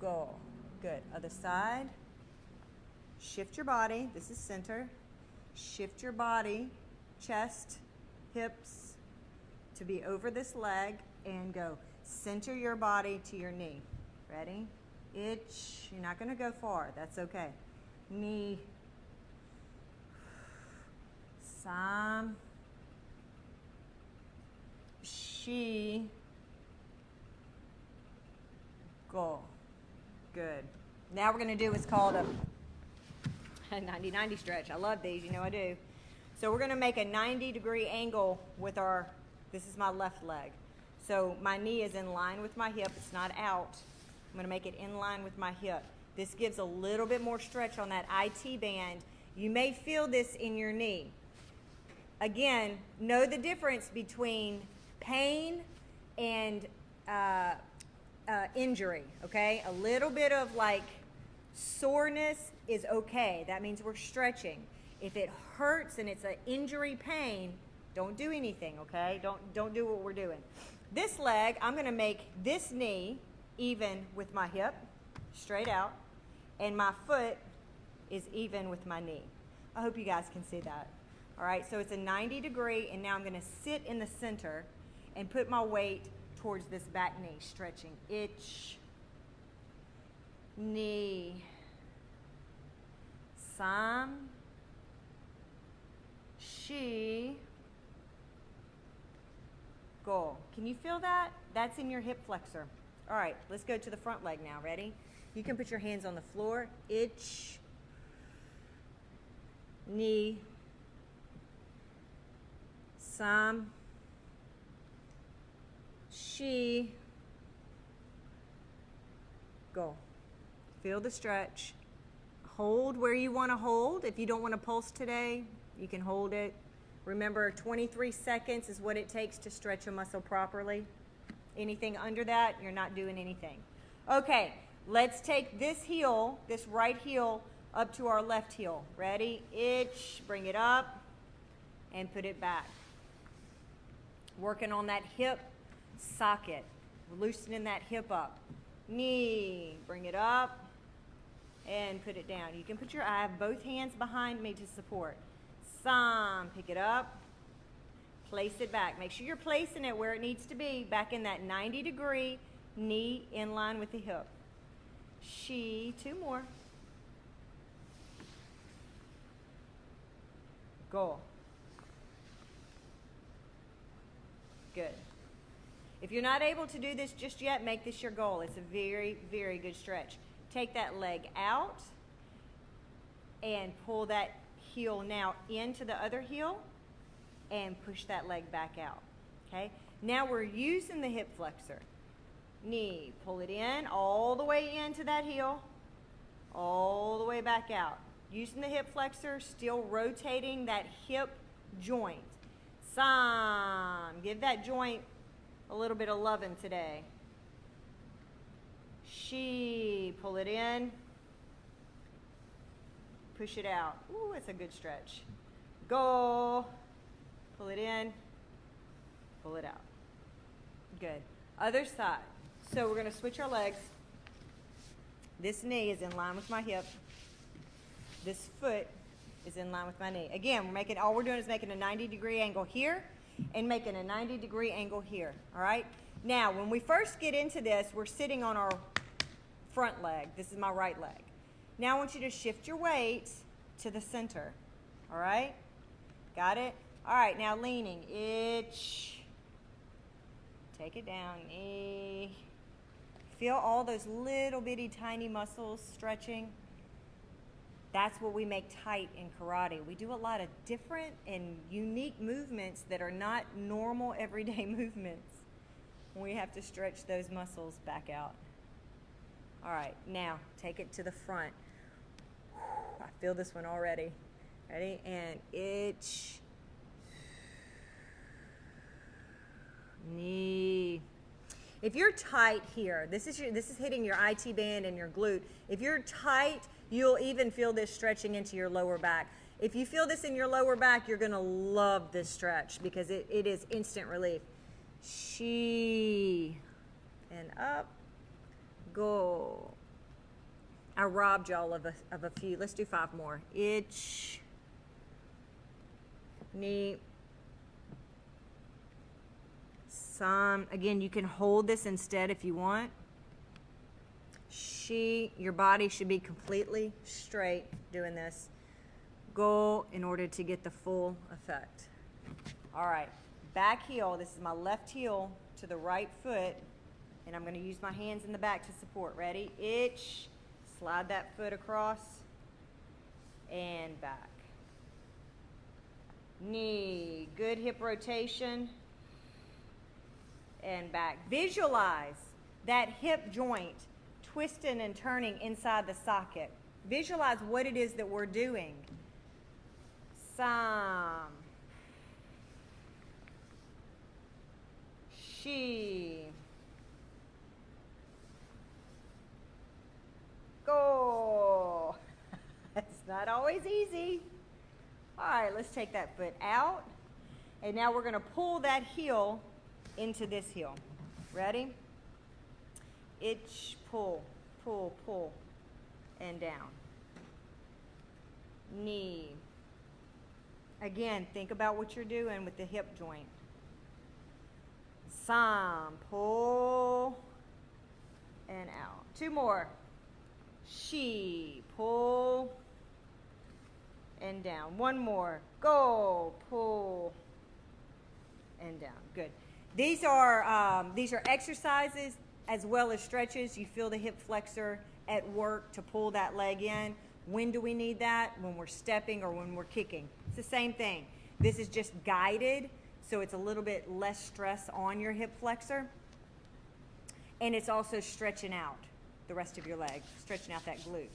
Go. Good. Other side. Shift your body. This is center. Shift your body, chest, hips to be over this leg and go. Center your body to your knee. Ready? Itch. You're not going to go far. That's okay. Knee. Some. She. Go. Good. Now we're going to do what's called a 90-90 stretch. I love these. You know I do. So we're going to make a 90-degree angle with our, this is my left leg. So my knee is in line with my hip. It's not out. I'm going to make it in line with my hip. This gives a little bit more stretch on that IT band. You may feel this in your knee. Again, know the difference between pain and injury, okay? A little bit of like soreness is okay. That means we're stretching. If it hurts and it's an injury pain, don't do anything, okay? Don't do what we're doing. This leg, I'm going to make this knee even with my hip, straight out, and my foot is even with my knee. I hope you guys can see that. All right, so it's a 90 degree, and now I'm going to sit in the center and put my weight towards this back knee, stretching. Itch, knee, some, she, go. Can you feel that? That's in your hip flexor. All right, let's go to the front leg now. Ready? You can put your hands on the floor. Itch, knee, some, she, go. Feel the stretch. Hold where you want to hold. If you don't want to pulse today, you can hold it. Remember, 23 seconds is what it takes to stretch a muscle properly. Anything under that, you're not doing anything. Okay, let's take this heel, this right heel, up to our left heel. Ready? Itch, bring it up, and put it back. Working on that hip socket, loosening that hip up. Knee, bring it up, and put it down. You can put I have both hands behind me to support. Some, pick it up, place it back. Make sure you're placing it where it needs to be, back in that 90 degree, knee in line with the hip. She, 2 more. Go. Good. If you're not able to do this just yet, make this your goal. It's a very, very good stretch. Take that leg out and pull that heel now into the other heel and push that leg back out. Okay? Now we're using the hip flexor. Knee, pull it in, all the way into that heel, all the way back out. Using the hip flexor, still rotating that hip joint. Some, give that joint a little bit of loving today. She, pull it in, push it out. Ooh, it's a good stretch. Go, pull it in, pull it out. Good. Other side. So we're going to switch our legs. This knee is in line with my hip. This foot is in line with my knee. Again, all we're doing is making a 90-degree angle here and making a 90-degree angle here, all right? Now, when we first get into this, we're sitting on our front leg. This is my right leg. Now I want you to shift your weight to the center, all right? Got it? All right, now leaning, itch. Take it down, knee. Feel all those little bitty tiny muscles stretching. That's what we make tight in karate. We do a lot of different and unique movements that are not normal everyday movements. We have to stretch those muscles back out. All right, now take it to the front. I feel this one already. Ready? And itch. Knee. If you're tight here, this is hitting your IT band and your glute. If you're tight, you'll even feel this stretching into your lower back. If you feel this in your lower back, you're going to love this stretch because it is instant relief. She and up, go. I robbed y'all of a few. Let's do 5 more. Itch, knee. Again, you can hold this instead if you want. Your body should be completely straight doing this. Go in order to get the full effect. All right, back heel. This is my left heel to the right foot, and I'm going to use my hands in the back to support. Ready? Itch. Slide that foot across and back. Knee. Good hip rotation. And back. Visualize that hip joint twisting and turning inside the socket. Visualize what it is that we're doing. Some. She. Go. It's not always easy. All right, let's take that foot out. And now we're going to pull that heel into this heel. Ready? Itch, pull, pull, pull, and down. Knee. Again, think about what you're doing with the hip joint. Some, pull, and out. 2 more. She, pull, and down. 1 more. Go, pull, and down. Good. These are exercises as well as stretches. You feel the hip flexor at work to pull that leg in. When do we need that? When we're stepping or when we're kicking. It's the same thing. This is just guided, so it's a little bit less stress on your hip flexor. And it's also stretching out the rest of your leg, stretching out that glute.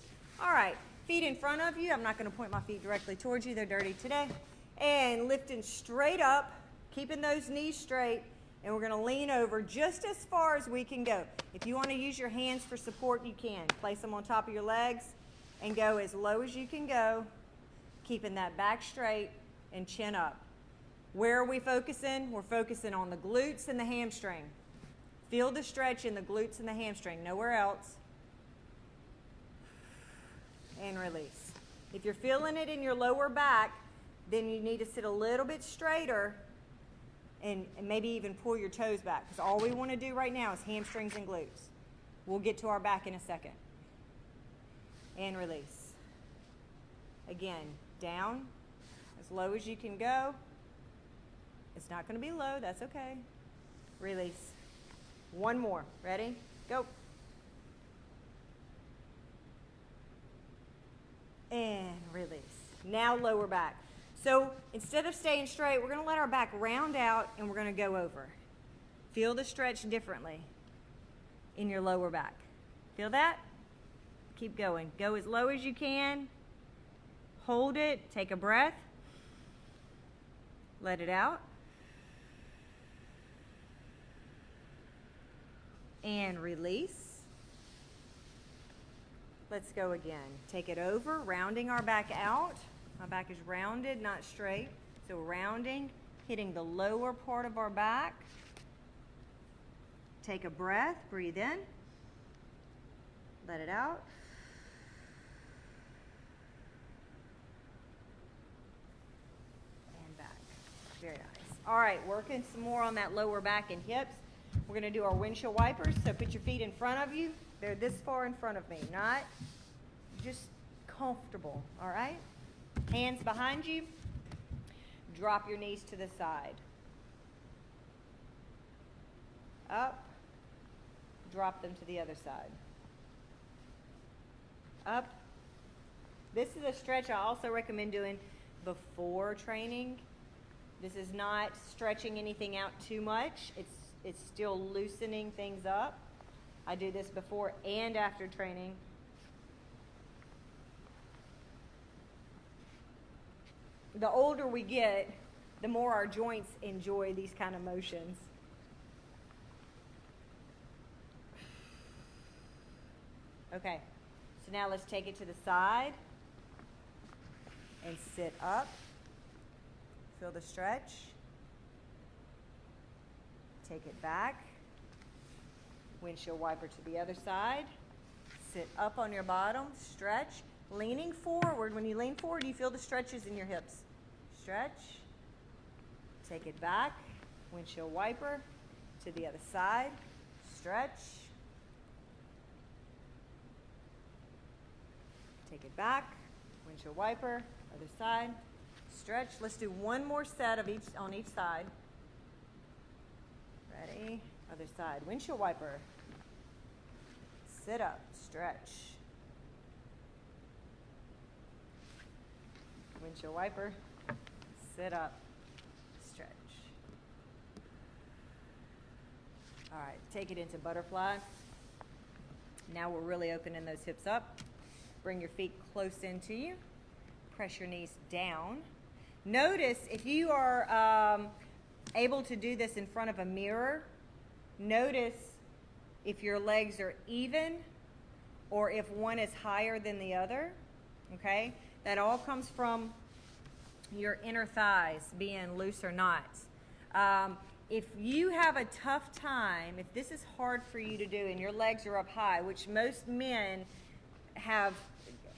All right, feet in front of you. I'm not going to point my feet directly towards you. They're dirty today. And lifting straight up, keeping those knees straight. And we're going to lean over just as far as we can go. If you want to use your hands for support, you can. Place them on top of your legs and go as low as you can go, keeping that back straight and chin up. Where are we focusing? We're focusing on the glutes and the hamstring. Feel the stretch in the glutes and the hamstring, nowhere else. And release. If you're feeling it in your lower back, then you need to sit a little bit straighter and maybe even pull your toes back, because all we want to do right now is hamstrings and glutes. We'll get to our back in a second. And release. Again, down as low as you can go. It's not going to be low, that's okay. Release. 1 more. Ready? Go. And release. Now lower back. So instead of staying straight, we're going to let our back round out and we're going to go over. Feel the stretch differently in your lower back. Feel that? Keep going. Go as low as you can. Hold it. Take a breath. Let it out. And release. Let's go again. Take it over, rounding our back out. My back is rounded, not straight. So rounding, hitting the lower part of our back. Take a breath, breathe in. Let it out. And back. Very nice. All right, working some more on that lower back and hips. We're going to do our windshield wipers. So put your feet in front of you. They're this far in front of me, not just comfortable, all right? Hands behind you. Drop your knees to the side. Up. Drop them to the other side. Up. This is a stretch I also recommend doing before training. This is not stretching anything out too much. It's still loosening things up. I do this before and after training. The older we get, the more our joints enjoy these kind of motions. Okay, so now let's take it to the side and sit up. Feel the stretch. Take it back. Windshield wiper to the other side. Sit up on your bottom, stretch. Leaning forward. When you lean forward, you feel the stretches in your hips. Stretch. Take it back. Windshield wiper to the other side. Stretch. Take it back. Windshield wiper. Other side. Stretch. Let's do one more set of each on each side. Ready? Other side. Windshield wiper. Sit up. Stretch. Windshield wiper. Sit up. Stretch. All right. Take it into butterfly. Now we're really opening those hips up. Bring your feet close into you. Press your knees down. Notice if you are able to do this in front of a mirror, notice if your legs are even or if one is higher than the other, okay? That all comes from your inner thighs being loose or not. If you have a tough time, if this is hard for you to do and your legs are up high, which most men have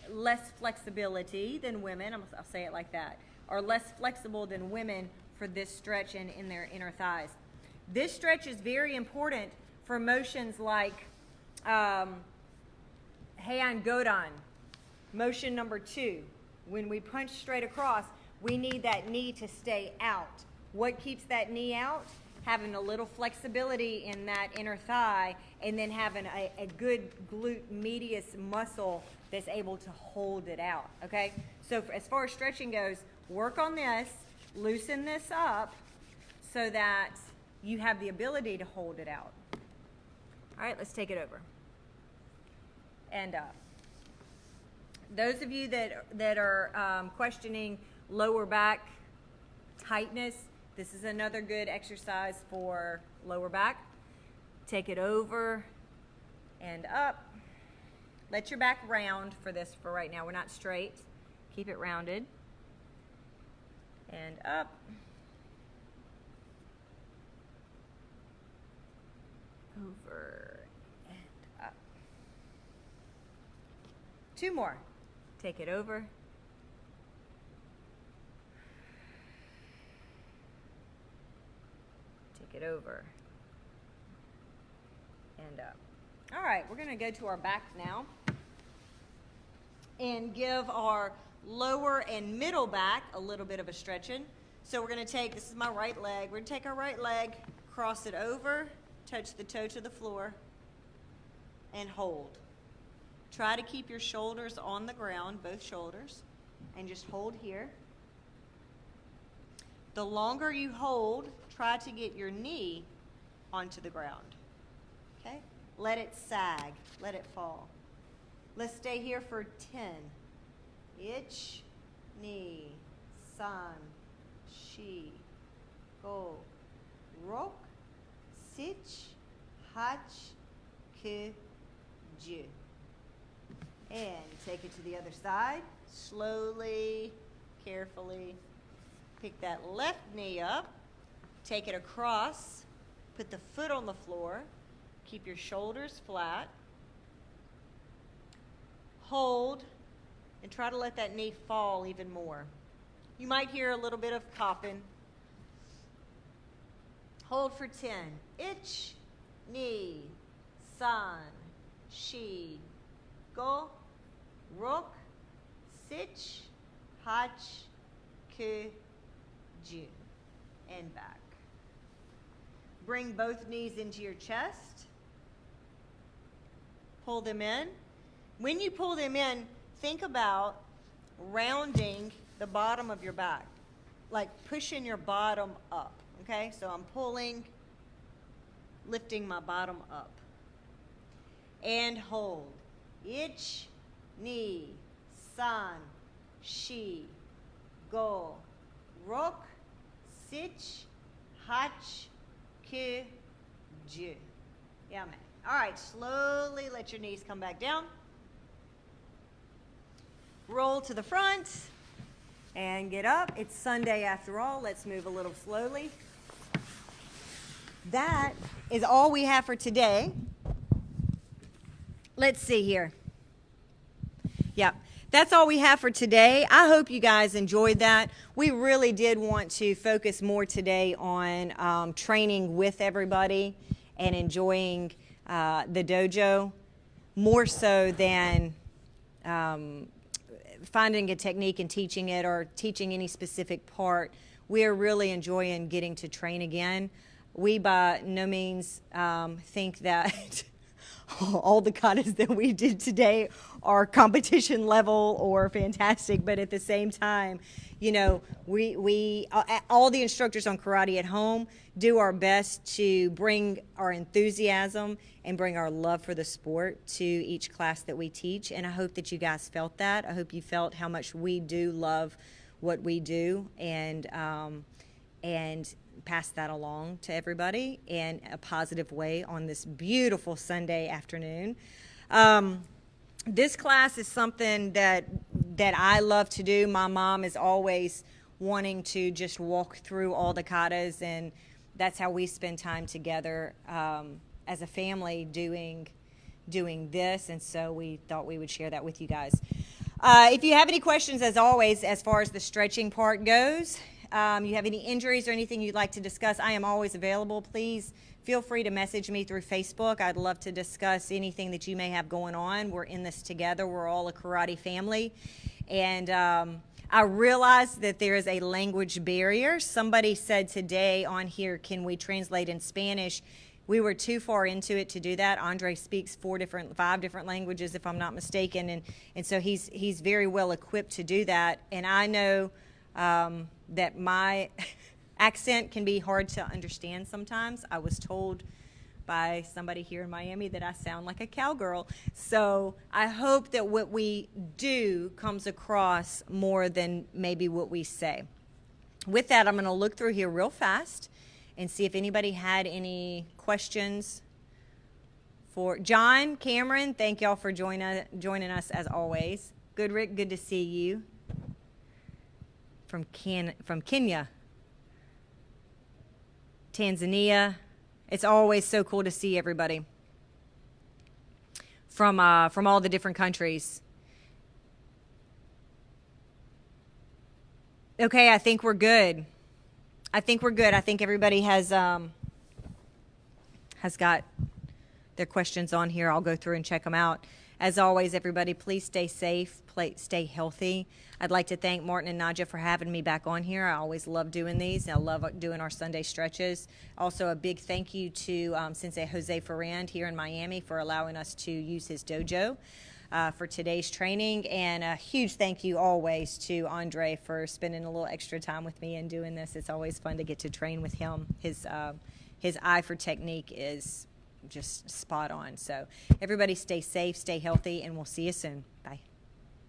less flexibility than women, I'll say it like that, are less flexible than women for this stretch and in their inner thighs. This stretch is very important for motions like Heian Godan, motion number 2. When we punch straight across, we need that knee to stay out. What keeps that knee out? Having a little flexibility in that inner thigh and then having a good glute medius muscle that's able to hold it out, okay? So as far as stretching goes, work on this, loosen this up so that you have the ability to hold it out. All right, let's take it over. And up. Those of you that are questioning lower back tightness, this is another good exercise for lower back. Take it over and up. Let your back round for this for right now. We're not straight. Keep it rounded. And up. Over and up. 2 more. Take it over. Take it over. And up. All right, we're going to go to our backs now and give our lower and middle back a little bit of a stretching. So we're going to take, this is my right leg, we're going to take our right leg, cross it over, touch the toe to the floor, and hold. Try to keep your shoulders on the ground, both shoulders, and just hold here. The longer you hold, try to get your knee onto the ground. Okay? Let it sag. Let it fall. Let's stay here for 10. Ich, ni, san, shi, go, rok, sich, hach, ke, ju. And take it to the other side. Slowly, carefully. Pick that left knee up. Take it across. Put the foot on the floor. Keep your shoulders flat. hold, and try to let that knee fall even more. You might hear a little bit of coughing. Hold for 10. Ich, ni, san, shi, go, rok, sich, hach, ke, ju. And back. Bring both knees into your chest. Pull them in. When you pull them in, think about rounding the bottom of your back, like pushing your bottom up, okay? So I'm pulling, lifting my bottom up. And hold. Ich, ni, san, shi, go, rok, sich, hach, ke, ju. Yeah, man. All right, slowly let your knees come back down. Roll to the front and get up. It's Sunday after all. Let's move a little slowly. That is all we have for today. Let's see here. Yep. That's all we have for today. I hope you guys enjoyed that. We really did want to focus more today on training with everybody and enjoying the dojo more so than finding a technique and teaching it or teaching any specific part. We are really enjoying getting to train again. We by no means think that all the katas that we did today are competition level or fantastic, but at the same time, you know, we all the instructors on Karate at Home do our best to bring our enthusiasm and bring our love for the sport to each class that we teach, and I hope that you guys felt that. I hope you felt how much we do love what we do, and pass that along to everybody in a positive way on this beautiful Sunday afternoon. This class is something that I love to do. My mom is always wanting to just walk through all the katas, and that's how we spend time together as a family doing this, and so we thought we would share that with you guys. If you have any questions, as always, as far as the stretching part goes, you have any injuries or anything you'd like to discuss, I am always available. Please feel free to message me through Facebook. I'd love to discuss anything that you may have going on. We're in this together. We're all a karate family. And I realize that there is a language barrier. Somebody said today on here, can we translate in Spanish? We were too far into it to do that. Andre speaks 5 different languages, if I'm not mistaken, and so he's very well equipped to do that. And I know that my accent can be hard to understand sometimes. I was told by somebody here in Miami that I sound like a cowgirl. So I hope that what we do comes across more than maybe what we say. With that, I'm going to look through here real fast and see if anybody had any questions for John, Cameron. Thank y'all for joining us as always. Good, Rick, good to see you. From Kenya, Tanzania. It's always so cool to see everybody from all the different countries. Okay, I think we're good. I think everybody has got their questions on here. I'll go through and check them out. As always, everybody, please stay safe, stay healthy. I'd like to thank Martin and Nadja for having me back on here. I always love doing these. I love doing our Sunday stretches. Also, a big thank you to Sensei Jose Ferrand here in Miami for allowing us to use his dojo for today's training. And a huge thank you always to Andre for spending a little extra time with me and doing this. It's always fun to get to train with him. His eye for technique is just spot on. So everybody stay safe, stay healthy, and we'll see you soon. Bye.